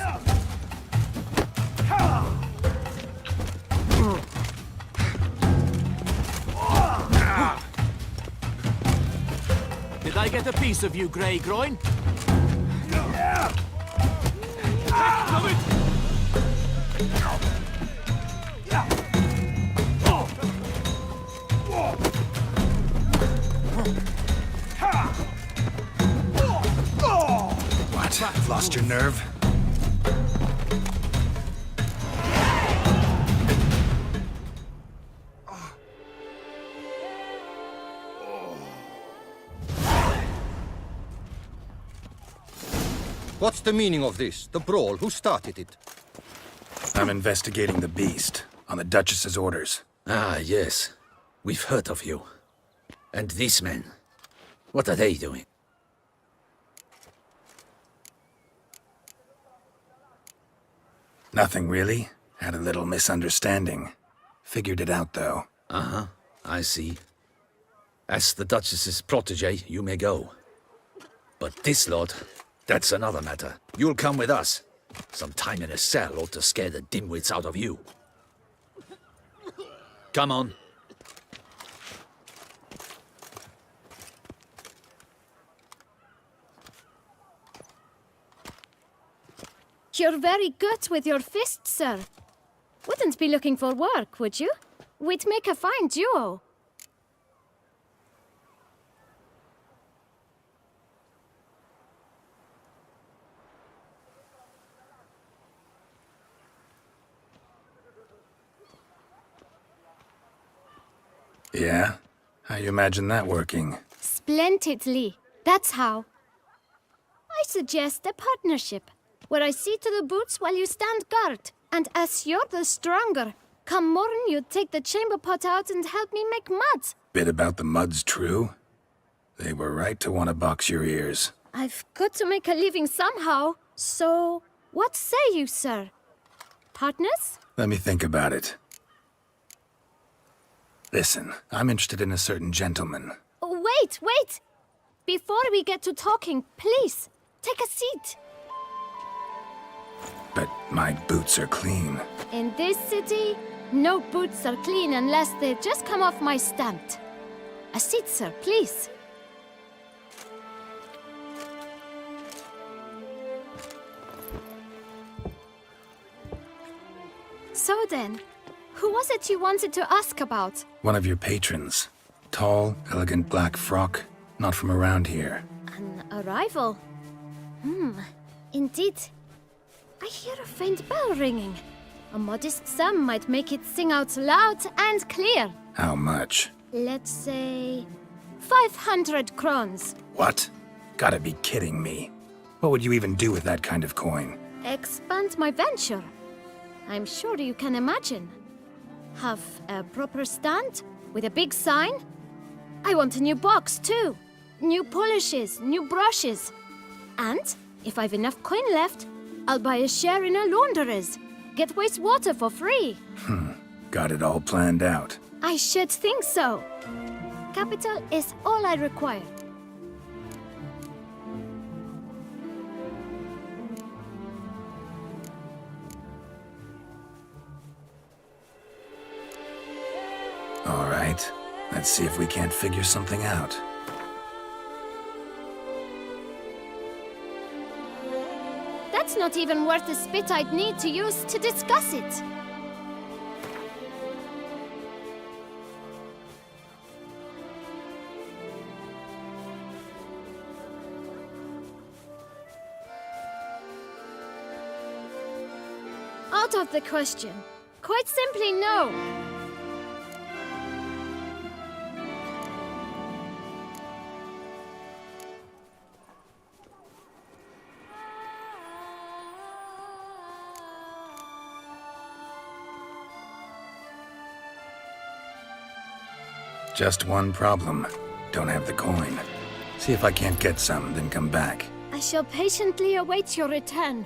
Did I get a piece of you, Grey Groin? What? Lost your nerve? What's the meaning of this? The brawl? Who started it? I'm investigating the beast, on the Duchess's orders. Ah, yes. We've heard of you. And these men, what are they doing? Nothing really. Had a little misunderstanding. Figured it out, though. Uh-huh, I see. As the Duchess's protege, you may go. But this lot, that's another matter. You'll come with us. Some time in a cell ought to scare the dimwits out of you. Come on. You're very good with your fists, sir. Wouldn't be looking for work, would you? We'd make a fine duo. Yeah? How you imagine that working? Splendidly. That's how. I suggest a partnership, where I see to the boots while you stand guard. And as you're the stronger, come morn you take the chamber pot out and help me make mud. Bit about the mud's true? They were right to want to box your ears. I've got to make a living somehow. So, what say you, sir? Partners? Let me think about it. Listen, I'm interested in a certain gentleman. Wait, wait! Before we get to talking, please, take a seat. But my boots are clean. In this city, no boots are clean unless they just come off my stamp. A seat, sir, please. So then, who was it you wanted to ask about? One of your patrons. Tall, elegant black frock. Not from around here. An arrival? Indeed. I hear a faint bell ringing. A modest sum might make it sing out loud and clear. How much? Let's say 500 crowns. What? Gotta be kidding me. What would you even do with that kind of coin? Expand my venture. I'm sure you can imagine. Have a proper stand with a big sign. I want a new box too. New polishes, new brushes. And if I've enough coin left, I'll buy a share in a launderer's. Get wastewater for free. Got it all planned out. I should think so. Capital is all I require. All right. Let's see if we can't figure something out. That's not even worth the spit I'd need to use to discuss it. Out of the question. Quite simply, no. Just one problem. Don't have the coin. See if I can't get some, then come back. I shall patiently await your return.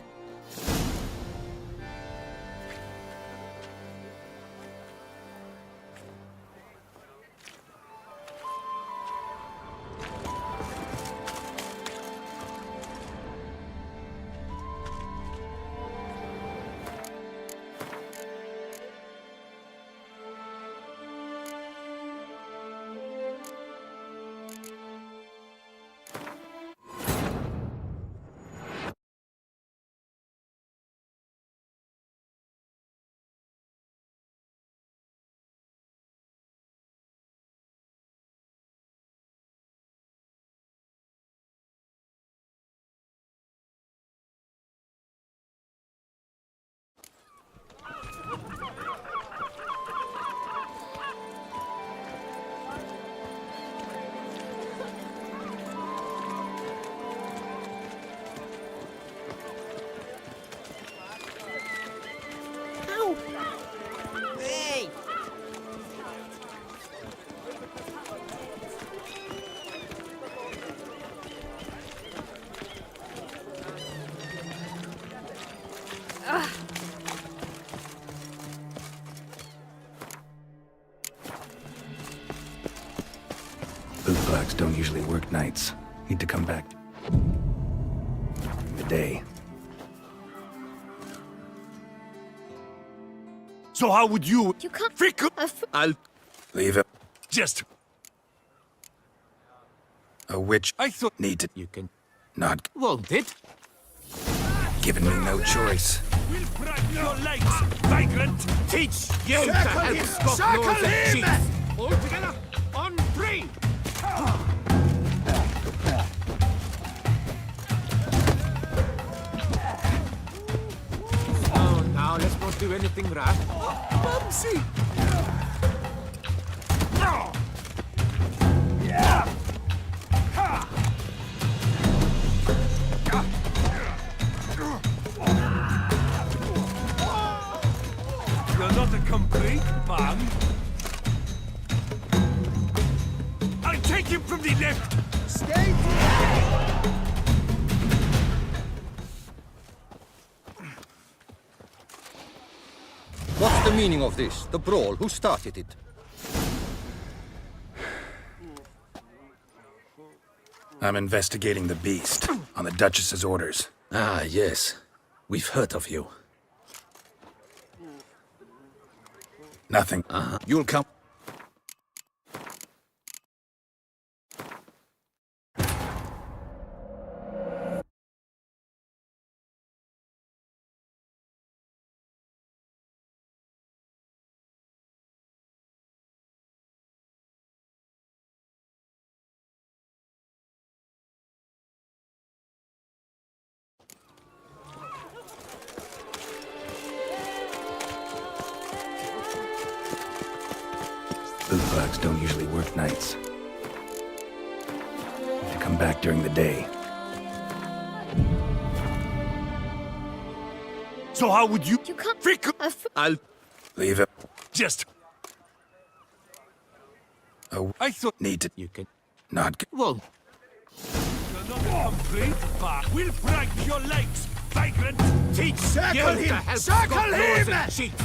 Boot blocks don't usually work nights. Need to come back. The day. So how would you... You can't... I'll... Leave it. Just... A witch. I thought... Need to... You can... Not... Won't it? Giving me no choice. We'll break your legs, vagrant! Teach you to help scofflaws and cheats! All together, on 3! Oh, now let's not do anything rash. Bumsy! You're not a complete man. I'll take him from the left. Stay. What's the meaning of this? The brawl? Who started it? I'm investigating the beast on the Duchess's orders. Ah, yes. We've heard of you. Nothing. You'll come... Boot blocks don't usually work nights. Need to come back during the day. So how would you... You can't... I'll... Leave it. Just... Oh, I thought... Need to... You can... Not... Well, You're not a complete man. We'll break your legs, vagrant! teach you to help scofflaws and cheats!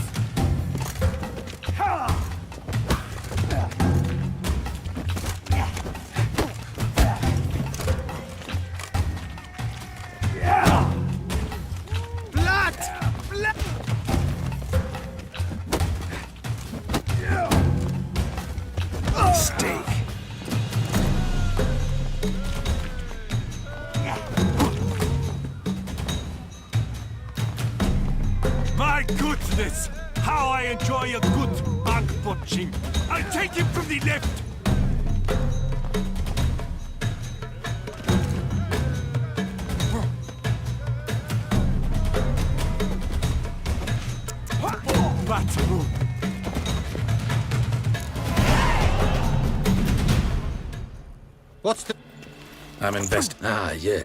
Mistake. My goodness! How I enjoy a good back punching! I'll take him from the left! Battle! What's the... I'm Ah, yeah.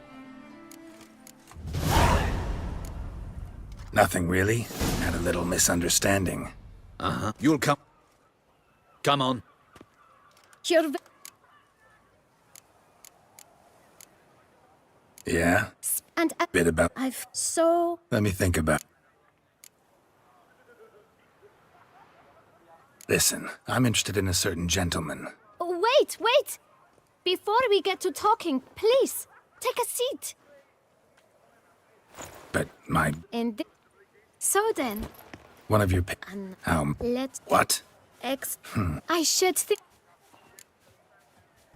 Nothing really. Had a little misunderstanding. You'll come... Come on. You're... Yeah? And Bit about... I've so... Let me think about... Listen, I'm interested in a certain gentleman. Wait, wait! Before we get to talking, please, take a seat. But my... And... So then... One of your... Let's... What? I should think...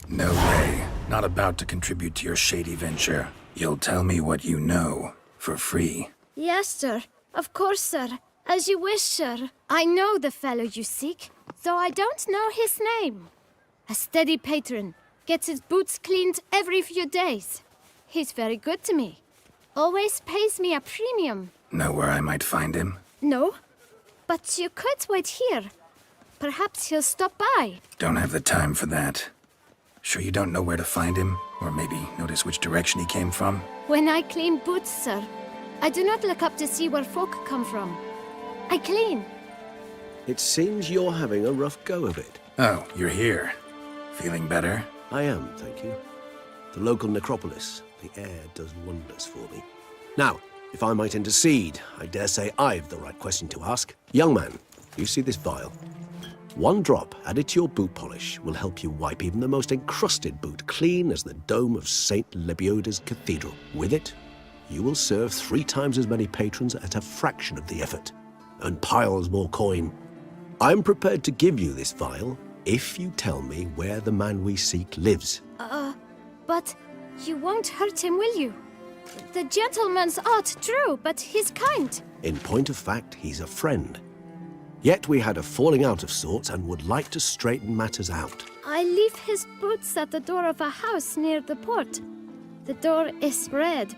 No way. Not about to contribute to your shady venture. You'll tell me what you know, for free. Yes, sir. Of course, sir. As you wish, sir. I know the fellow you seek, though I don't know his name. A steady patron. Gets his boots cleaned every few days. He's very good to me. Always pays me a premium. Know where I might find him? No, but you could wait here. Perhaps he'll stop by. Don't have the time for that. Sure you don't know where to find him? Or maybe notice which direction he came from? When I clean boots, sir, I do not look up to see where folk come from. I clean. It seems you're having a rough go of it. Oh, you're here. Feeling better? I am, thank you. The local necropolis. The air does wonders for me. Now, if I might intercede, I dare say I've the right question to ask. Young man, you see this vial? One drop added to your boot polish will help you wipe even the most encrusted boot clean as the dome of St. Lebioda's Cathedral. With it, you will serve 3 times as many patrons at a fraction of the effort, and piles more coin. I'm prepared to give you this vial if you tell me where the man we seek lives. But you won't hurt him, will you? The gentleman's art, true, but he's kind. In point of fact, he's a friend. Yet we had a falling out of sorts and would like to straighten matters out. I leave his boots at the door of a house near the port. The door is red,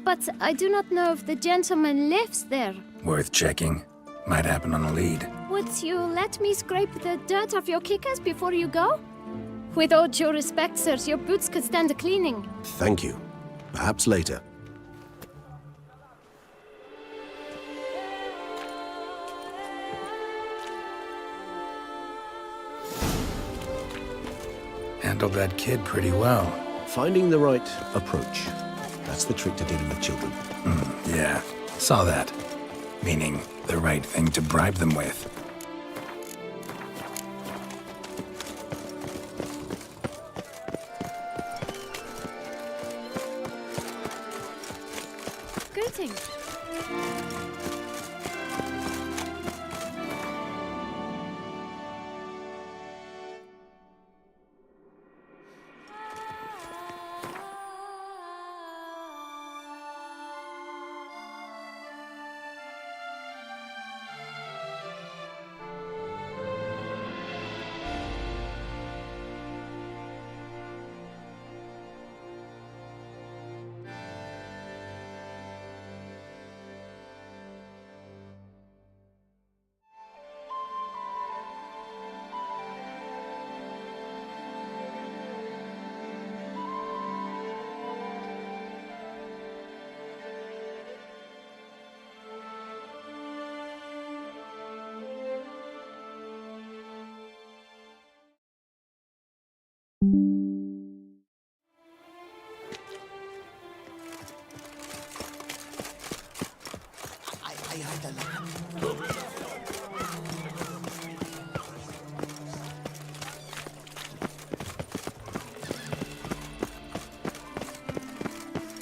but I do not know if the gentleman lives there. Worth checking. Might happen on a lead. Would you let me scrape the dirt off your kickers before you go? With all due respect, sirs, your boots could stand a cleaning. Thank you. Perhaps later. Handled that kid pretty well. Finding the right approach. That's the trick to dealing with children. Yeah, saw that. Meaning, the right thing to bribe them with. Greetings.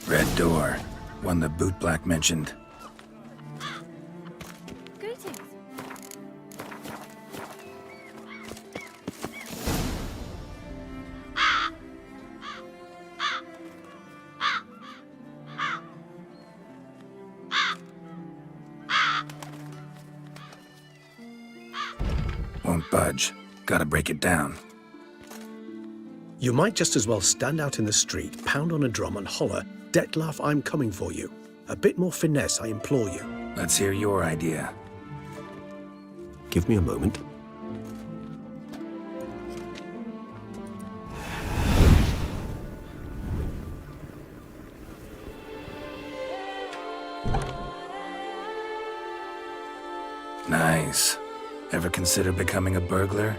Red door. One the bootblack mentioned. Greetings. Won't budge. Gotta break it down. You might just as well stand out in the street, pound on a drum and holler, "Detlef, I'm coming for you." A bit more finesse, I implore you. Let's hear your idea. Give me a moment. Nice. Ever consider becoming a burglar?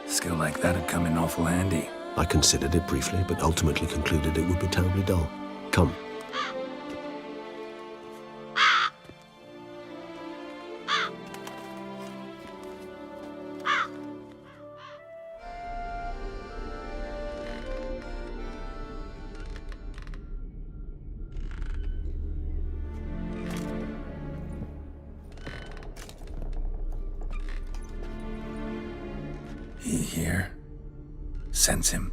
Skill like that'd come in awful handy. I considered it briefly, but ultimately concluded it would be terribly dull. Come. He here? Sense him?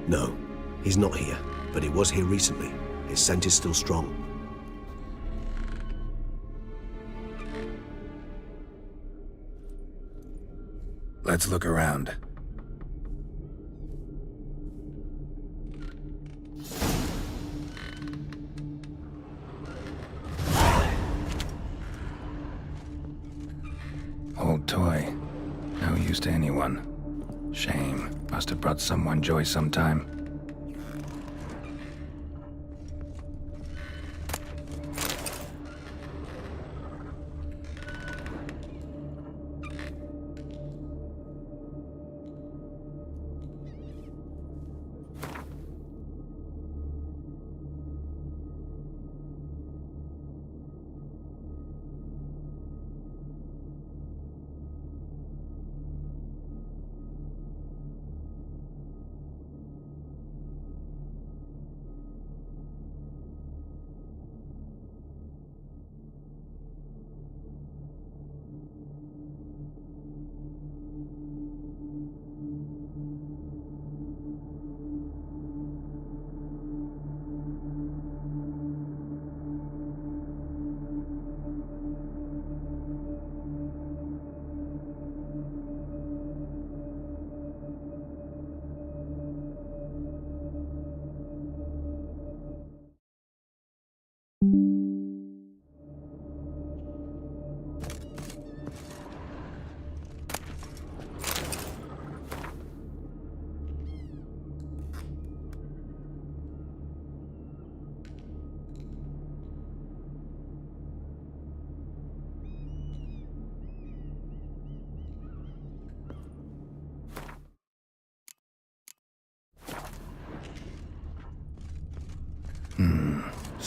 No, he's not here, but he was here recently. His scent is still strong. Let's look around. Old toy. No use to anyone. Shame. Must have brought someone joy sometime.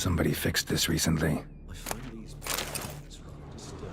Somebody fixed this recently. I find these patterns rather disturbing.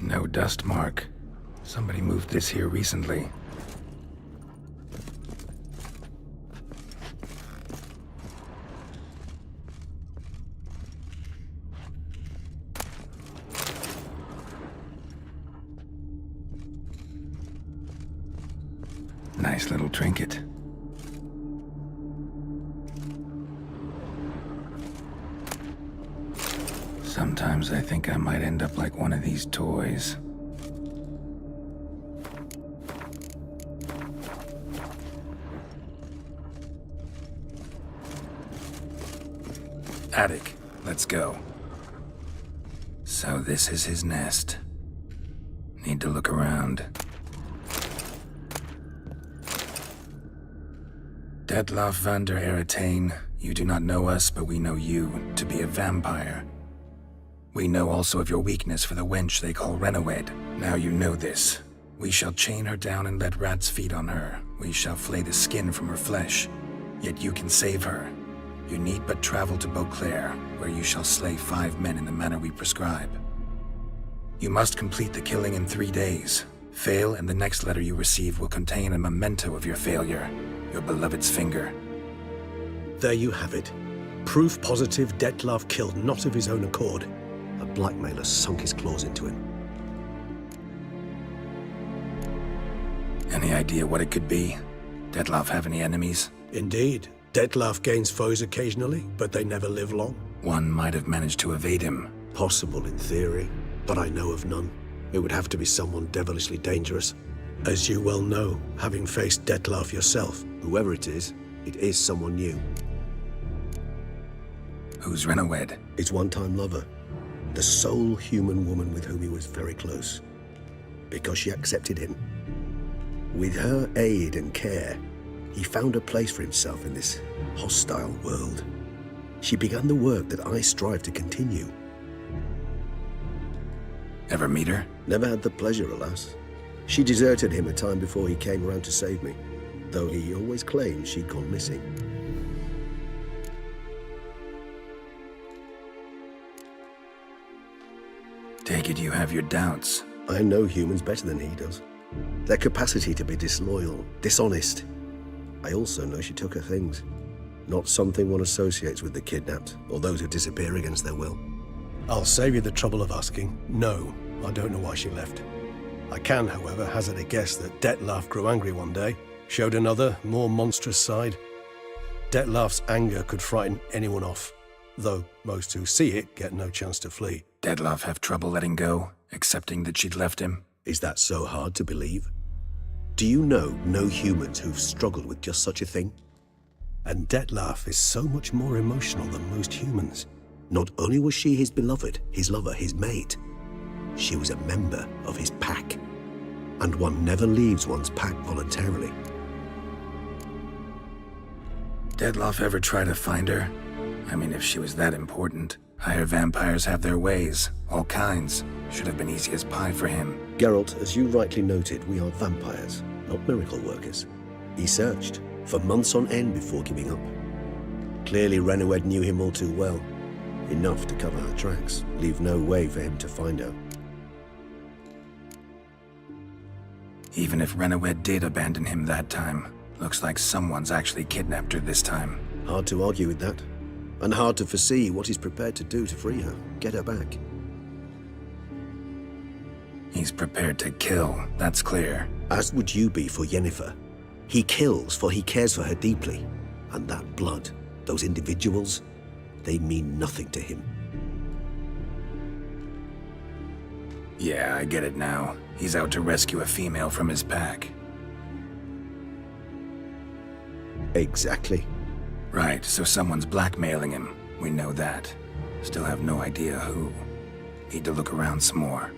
No dust mark. Somebody moved this here recently. Nice little trinket. Sometimes I think I might end up like one of these toys. Attic, let's go. So this is his nest. Need to look around. Detlaff van der Eretain, you do not know us, but we know you to be a vampire. We know also of your weakness for the wench they call Renawed. Now you know this. We shall chain her down and let rats feed on her. We shall flay the skin from her flesh. Yet you can save her. You need but travel to Beauclair, where you shall slay 5 men in the manner we prescribe. You must complete the killing in 3 days. Fail, and the next letter you receive will contain a memento of your failure. Your beloved's finger. There you have it. Proof positive Detlaff killed not of his own accord. A blackmailer sunk his claws into him. Any idea what it could be? Detlaff have any enemies? Indeed. Detlaff gains foes occasionally, but they never live long. One might have managed to evade him. Possible in theory, but I know of none. It would have to be someone devilishly dangerous. As you well know, having faced Detlaff yourself, whoever it is someone new. Who's Renawed? His one-time lover. The sole human woman with whom he was very close. Because she accepted him. With her aid and care, he found a place for himself in this hostile world. She began the work that I strive to continue. Ever meet her? Never had the pleasure, alas. She deserted him a time before he came around to save me, though he always claimed she'd gone missing. Take it you have your doubts. I know humans better than he does. Their capacity to be disloyal, dishonest. I also know she took her things. Not something one associates with the kidnapped, or those who disappear against their will. I'll save you the trouble of asking. No, I don't know why she left. I can, however, hazard a guess that Detlaff grew angry one day, showed another, more monstrous side. Detlaff's anger could frighten anyone off, though most who see it get no chance to flee. Detlaff have trouble letting go, accepting that she'd left him? Is that so hard to believe? Do you know no humans who've struggled with just such a thing? And Detlaff is so much more emotional than most humans. Not only was she his beloved, his lover, his mate, she was a member of his pack. And one never leaves one's pack voluntarily. Detlaff ever try to find her? I mean, if she was that important. Higher vampires have their ways, all kinds. Should have been easy as pie for him. Geralt, as you rightly noted, we are vampires, not miracle workers. He searched for months on end before giving up. Clearly Renawed knew him all too well. Enough to cover her tracks, leave no way for him to find her. Even if Renawed did abandon him that time, looks like someone's actually kidnapped her this time. Hard to argue with that. And hard to foresee what he's prepared to do to free her, get her back. He's prepared to kill, that's clear. As would you be for Yennefer. He kills for he cares for her deeply. And that blood, those individuals, they mean nothing to him. Yeah, I get it now. He's out to rescue a female from his pack. Exactly. Right, so someone's blackmailing him. We know that. Still have no idea who. Need to look around some more.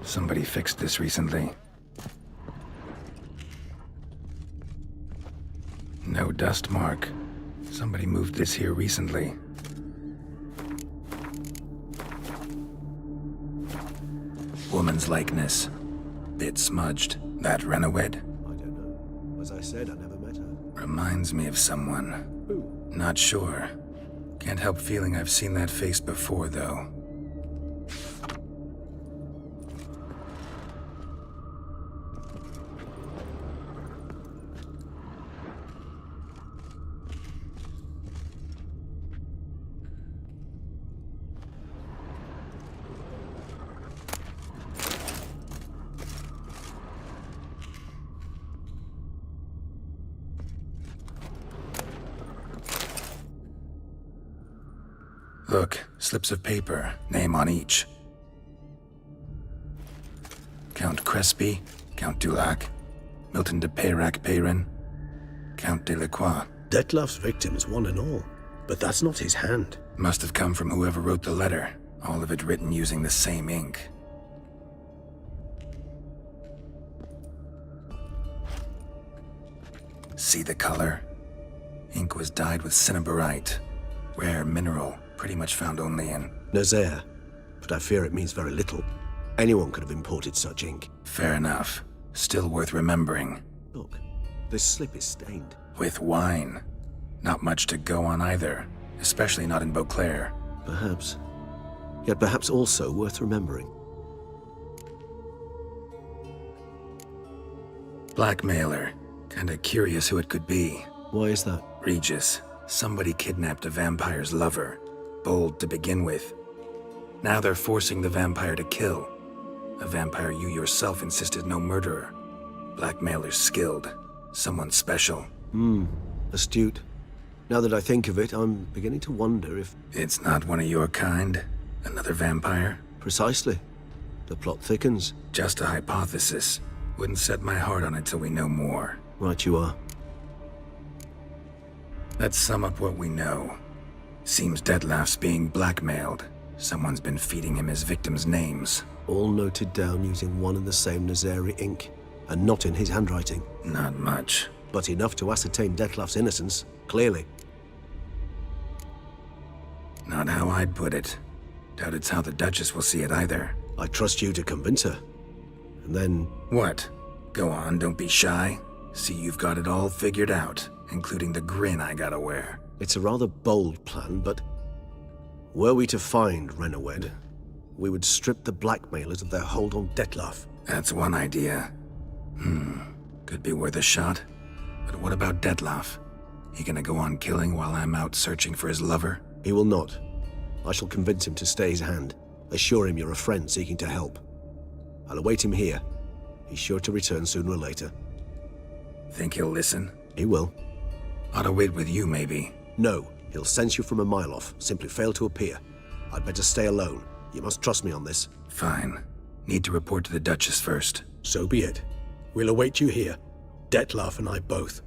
Somebody fixed this recently. No dust mark. Somebody moved this here recently. Woman's likeness. Bit smudged. That Renowed? I don't know. As I said, I never met her. Reminds me of someone. Who? Not sure. Can't help feeling I've seen that face before, though. Look, slips of paper, name on each. Count Crespi, Count Dulac, Milton de Peyrac-Peyrin, Count Delacroix. Detlef's victims, one and all. But that's not his hand. Must have come from whoever wrote the letter, all of it written using the same ink. See the color? Ink was dyed with cinnabarite, rare mineral, pretty much found only in Nazaire, but I fear it means very little. Anyone could have imported such ink. Fair enough. Still worth remembering. Look, this slip is stained. With wine. Not much to go on either, especially not in Beauclair. Perhaps. Yet perhaps also worth remembering. Blackmailer. Kinda curious who it could be. Why is that? Regis. Somebody kidnapped a vampire's lover. Bold to begin with. Now they're forcing the vampire to kill. A vampire you yourself insisted no murderer. Blackmailer's skilled. Someone special. Astute. Now that I think of it, I'm beginning to wonder if... It's not one of your kind? Another vampire? Precisely. The plot thickens. Just a hypothesis. Wouldn't set my heart on it till we know more. Right you are. Let's sum up what we know. Seems Detlef's being blackmailed. Someone's been feeding him his victims' names. All noted down using one and the same Nazari ink, and not in his handwriting. Not much. But enough to ascertain Detlef's innocence, clearly. Not how I'd put it. Doubt it's how the Duchess will see it either. I trust you to convince her. And then... What? Go on, don't be shy. See you've got it all figured out, including the grin I gotta wear. It's a rather bold plan, but... Were we to find Renowed, we would strip the blackmailers of their hold on Detlef. That's one idea. Could be worth a shot. But what about Detlef? He gonna go on killing while I'm out searching for his lover? He will not. I shall convince him to stay his hand. Assure him you're a friend seeking to help. I'll await him here. He's sure to return sooner or later. Think he'll listen? He will. Ought to wait with you, maybe. No. He'll sense you from a mile off. Simply fail to appear. I'd better stay alone. You must trust me on this. Fine. Need to report to the Duchess first. So be it. We'll await you here. Detlef and I both.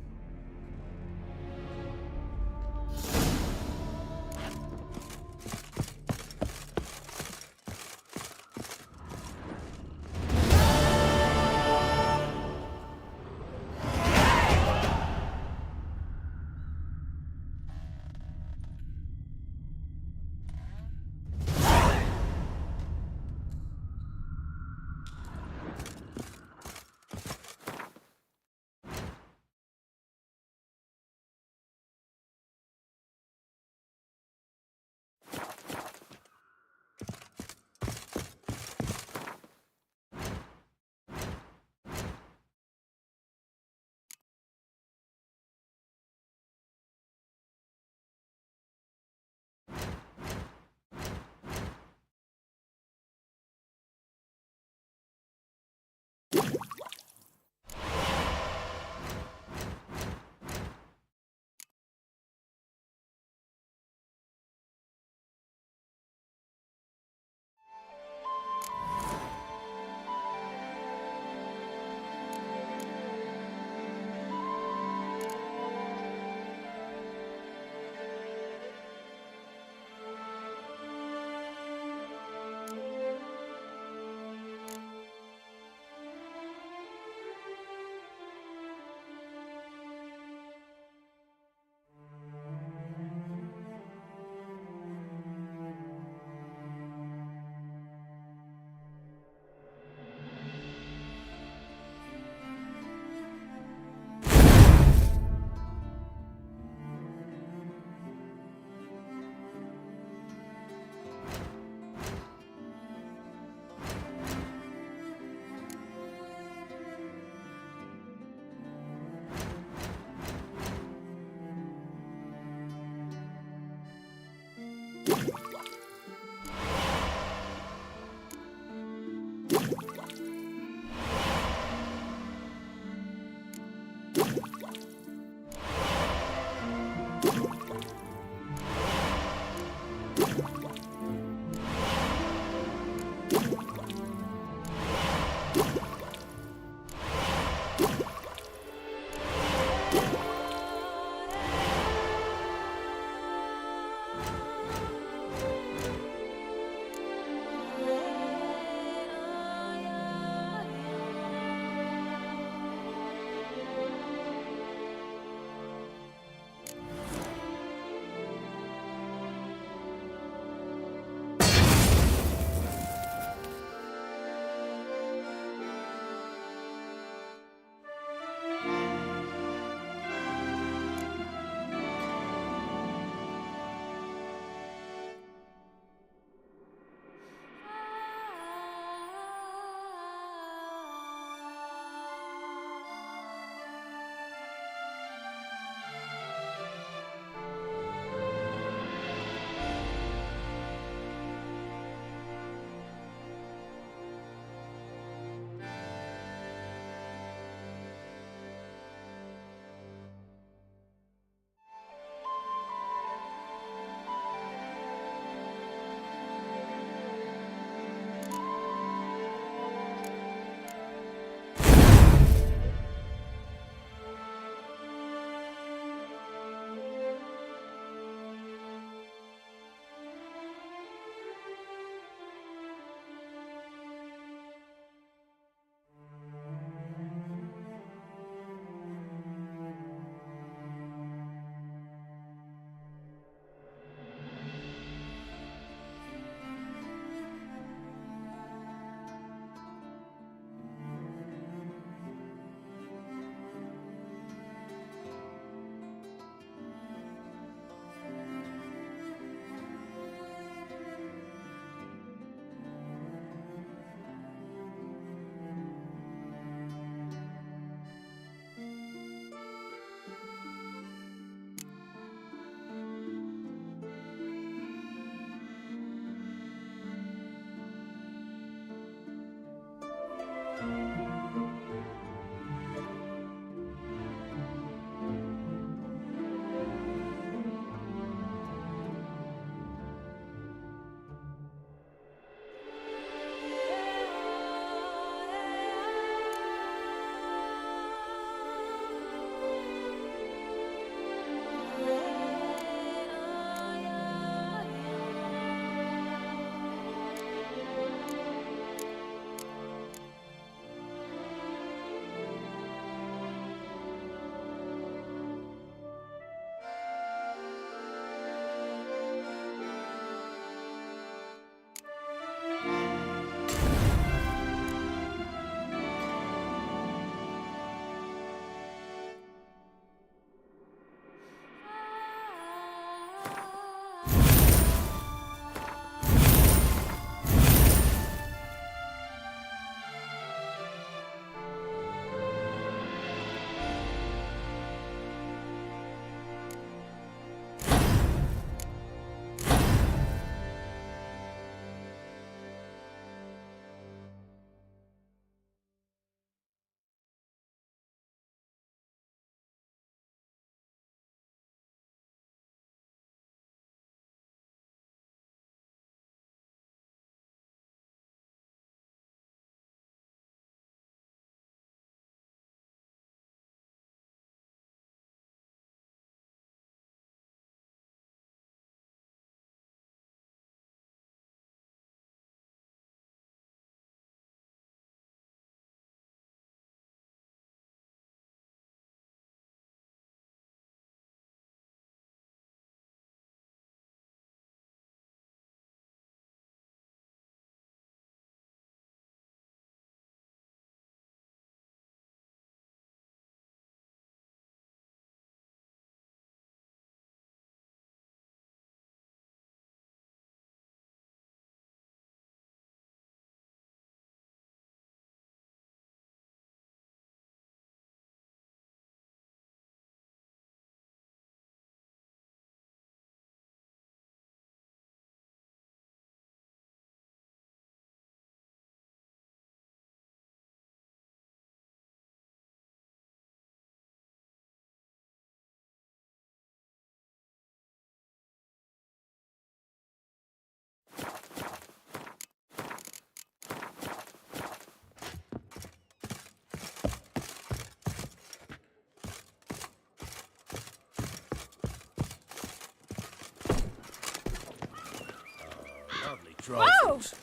Trifles.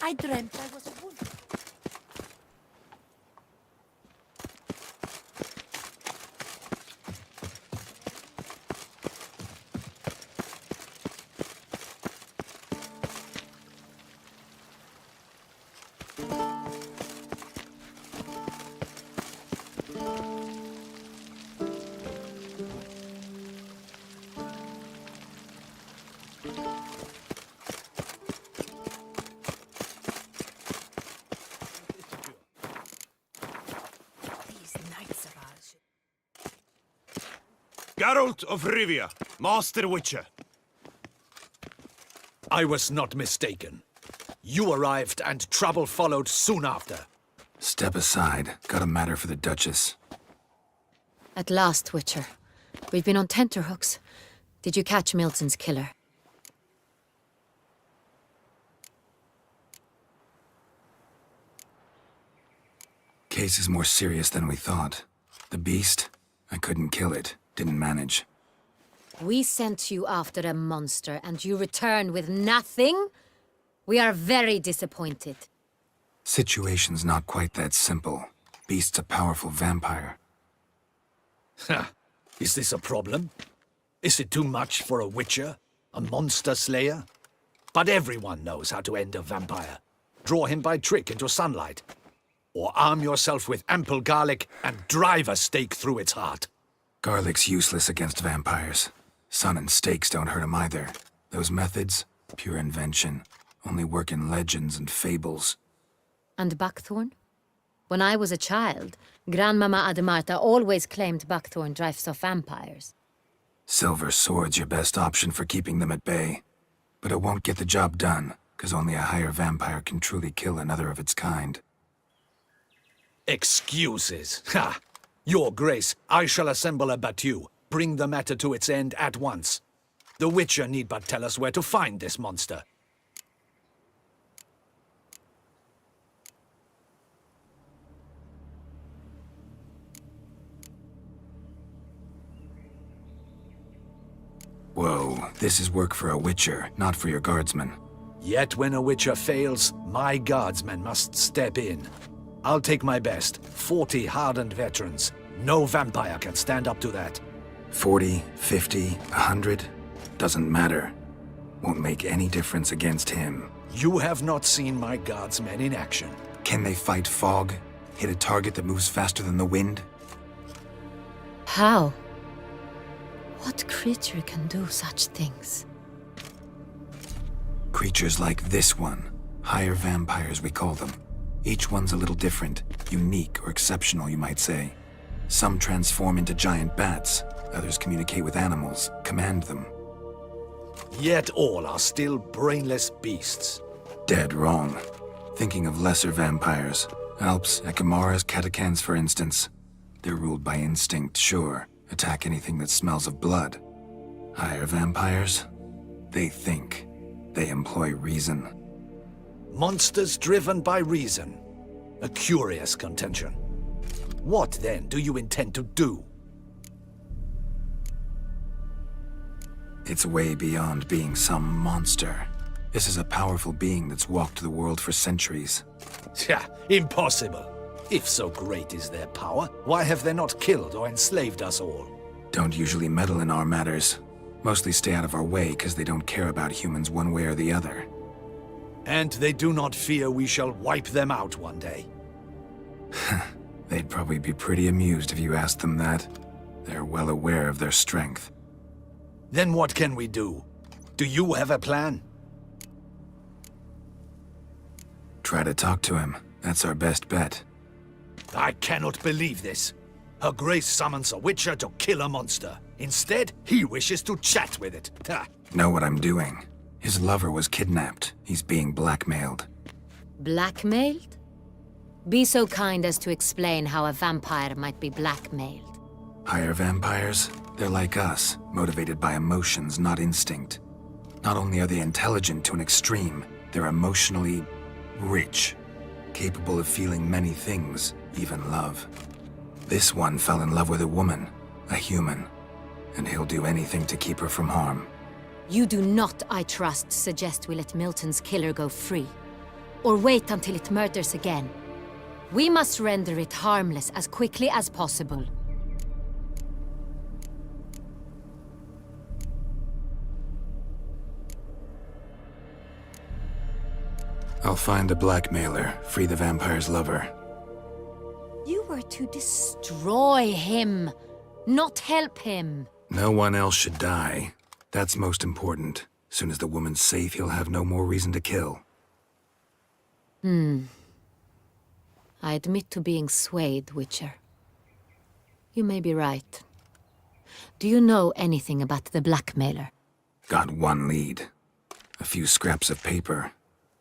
I dreamt I was a wolf. Geralt of Rivia, Master Witcher. I was not mistaken. You arrived and trouble followed soon after. Step aside. Got a matter for the Duchess. At last, Witcher. We've been on tenterhooks. Did you catch Milton's killer? Case is more serious than we thought. The beast? I couldn't kill it. Didn't manage. We sent you after a monster, and you return with nothing? We are very disappointed. Situation's not quite that simple. Beast's a powerful vampire. Ha! Is this a problem? Is it too much for a witcher? A monster slayer? But everyone knows how to end a vampire. Draw him by trick into sunlight. Or arm yourself with ample garlic and drive a stake through its heart. Garlic's useless against vampires. Sun and stakes don't hurt him either. Those methods, pure invention. Only work in legends and fables. And buckthorn? When I was a child, Grandmama Ademarta always claimed buckthorn drives off vampires. Silver sword's your best option for keeping them at bay. But it won't get the job done, because only a higher vampire can truly kill another of its kind. Excuses. Ha! Your Grace, I shall assemble a battue. Bring the matter to its end at once. The Witcher need but tell us where to find this monster. Whoa, this is work for a Witcher, not for your guardsmen. Yet when a Witcher fails, my guardsmen must step in. I'll take my best. 40 hardened veterans. No vampire can stand up to that. 40, 50, 100? Doesn't matter. Won't make any difference against him. You have not seen my guardsmen in action. Can they fight fog? Hit a target that moves faster than the wind? How? What creature can do such things? Creatures like this one. Higher vampires, we call them. Each one's a little different. Unique or exceptional, you might say. Some transform into giant bats. Others communicate with animals, command them. Yet all are still brainless beasts. Dead wrong. Thinking of lesser vampires. Alps, Ekamaras, Catacans, for instance. They're ruled by instinct, sure. Attack anything that smells of blood. Higher vampires? They think. They employ reason. Monsters driven by reason. A curious contention. What, then, do you intend to do? It's way beyond being some monster. This is a powerful being that's walked the world for centuries. Impossible. If so great is their power, why have they not killed or enslaved us all? Don't usually meddle in our matters. Mostly stay out of our way because they don't care about humans one way or the other. And they do not fear we shall wipe them out one day. They'd probably be pretty amused if you asked them that. They're well aware of their strength. Then what can we do? Do you have a plan? Try to talk to him. That's our best bet. I cannot believe this. Her Grace summons a witcher to kill a monster. Instead, he wishes to chat with it. Ha. Know what I'm doing. His lover was kidnapped. He's being blackmailed. Blackmailed? Be so kind as to explain how a vampire might be blackmailed. Higher vampires? They're like us, motivated by emotions, not instinct. Not only are they intelligent to an extreme, they're emotionally rich, capable of feeling many things, even love. This one fell in love with a woman, a human, and he'll do anything to keep her from harm. You do not, I trust, suggest we let Milton's killer go free. Or wait until it murders again. We must render it harmless as quickly as possible. I'll find the blackmailer, free the vampire's lover. You were to destroy him, not help him. No one else should die. That's most important. Soon as the woman's safe, he'll have no more reason to kill. I admit to being swayed, Witcher. You may be right. Do you know anything about the blackmailer? Got one lead. A few scraps of paper.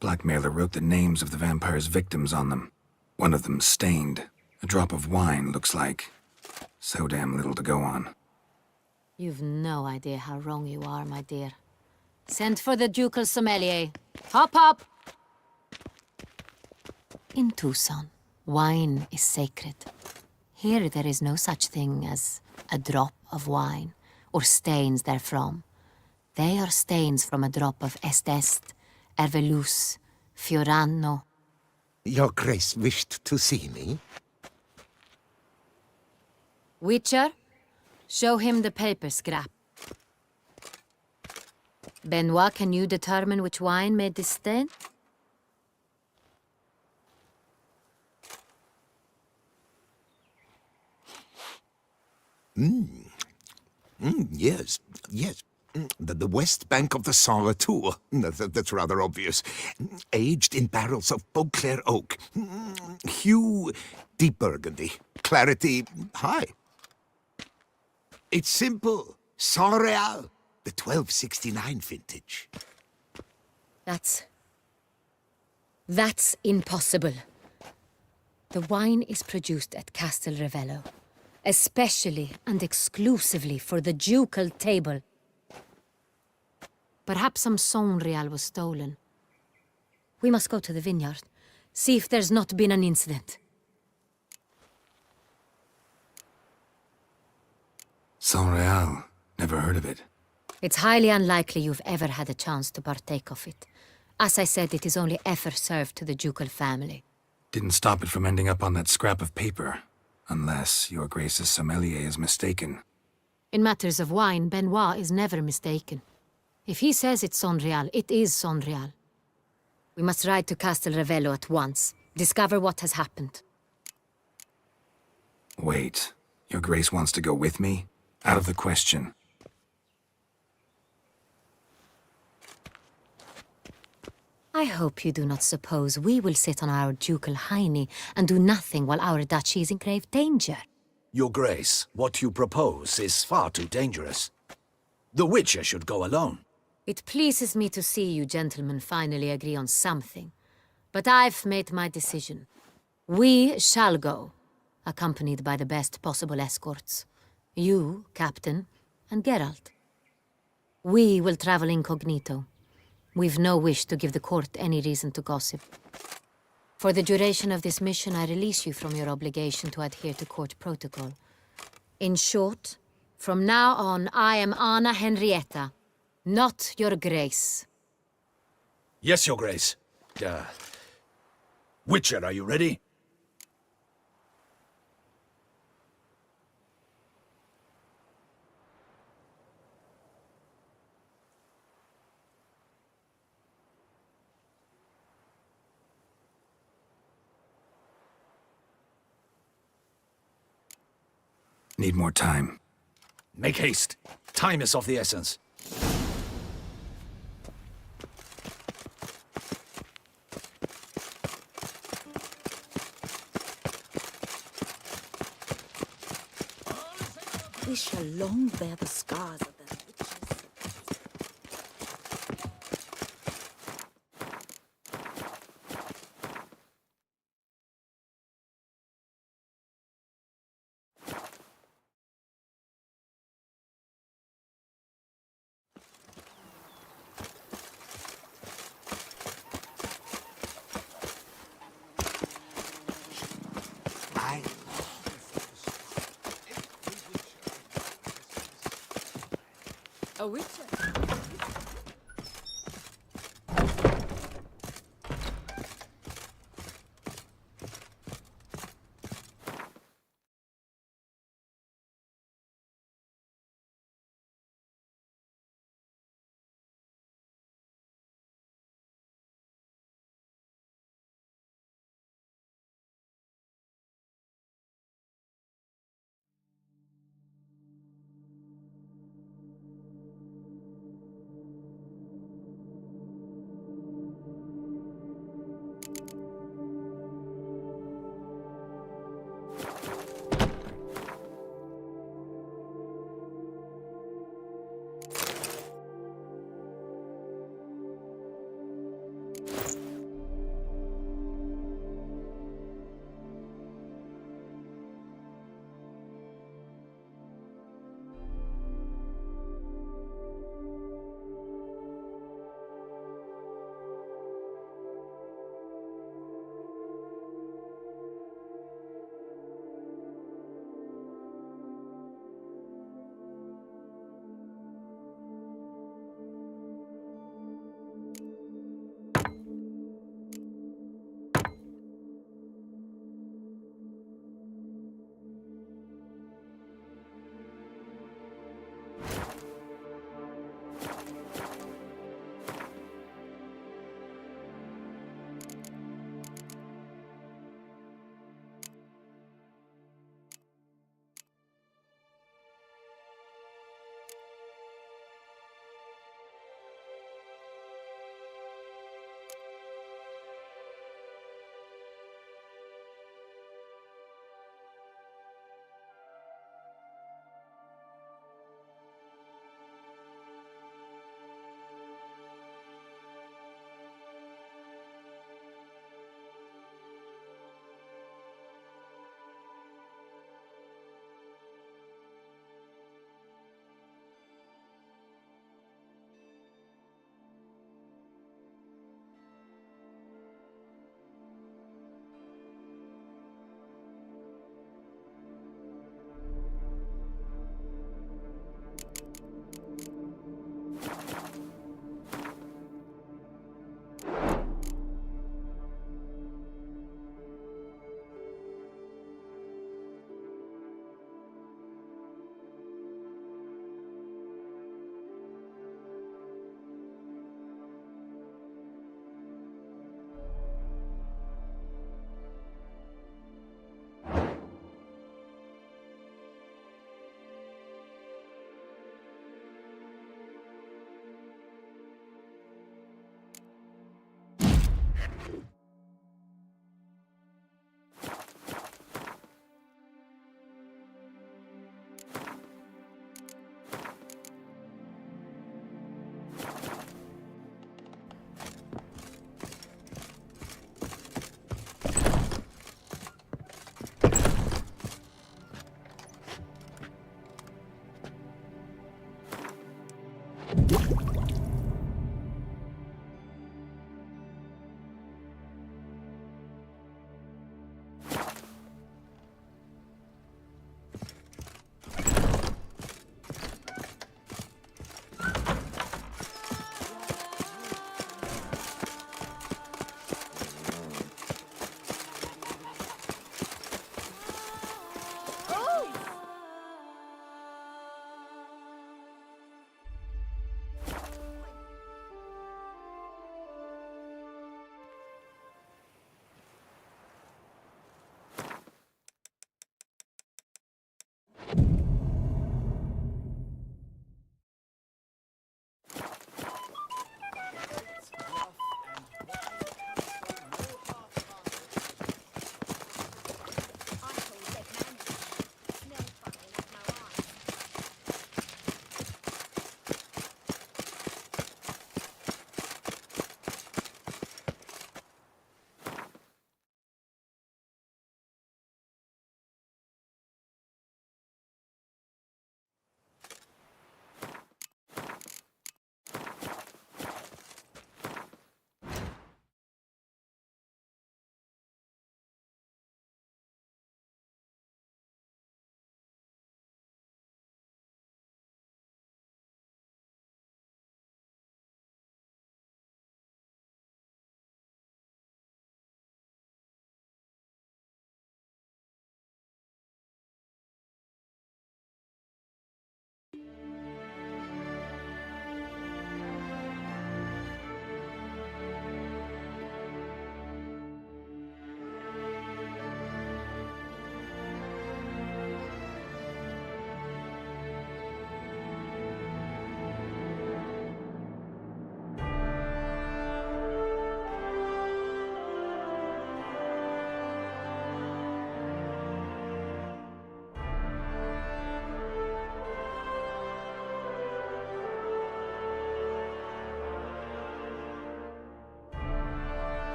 Blackmailer wrote the names of the vampire's victims on them. One of them stained. A drop of wine, looks like. So damn little to go on. You've no idea how wrong you are, my dear. Send for the ducal sommelier. Hop, hop! In Tucson, wine is sacred. Here there is no such thing as a drop of wine, or stains therefrom. They are stains from a drop of Est, Ervelus, Fiorano. Your Grace wished to see me? Witcher, show him the paper scrap. Benoit, can you determine which wine made this stain? Yes, yes. The west bank of the Saint Latour. That's rather obvious. Aged in barrels of Beauclair oak. Hue, deep burgundy. Clarity, high. It's simple. Saint Real, the 1269 vintage. That's impossible. The wine is produced at Castel Ravello, especially and exclusively for the ducal table. Perhaps some Saint Real was stolen. We must go to the vineyard, see if there's not been an incident. Saint Real. Never heard of it. It's highly unlikely you've ever had a chance to partake of it. As I said, it is only ever served to the ducal family. Didn't stop it from ending up on that scrap of paper. Unless your Grace's sommelier is mistaken. In matters of wine, Benoit is never mistaken. If he says it's Saint Real, it is Saint Real. We must ride to Castel Ravello at once. Discover what has happened. Wait. Your Grace wants to go with me? Out of the question. I hope you do not suppose we will sit on our ducal hiney and do nothing while our duchy is in grave danger. Your Grace, what you propose is far too dangerous. The Witcher should go alone. It pleases me to see you gentlemen finally agree on something. But I've made my decision. We shall go, accompanied by the best possible escorts. You, Captain, and Geralt. We will travel incognito. We've no wish to give the court any reason to gossip. For the duration of this mission, I release you from your obligation to adhere to court protocol. In short, from now on, I am Anna Henrietta, not your Grace. Yes, Your Grace. Witcher, are you ready? Need more time. Make haste. Time is of the essence. body shall long bear the scars of the witches. A witcher.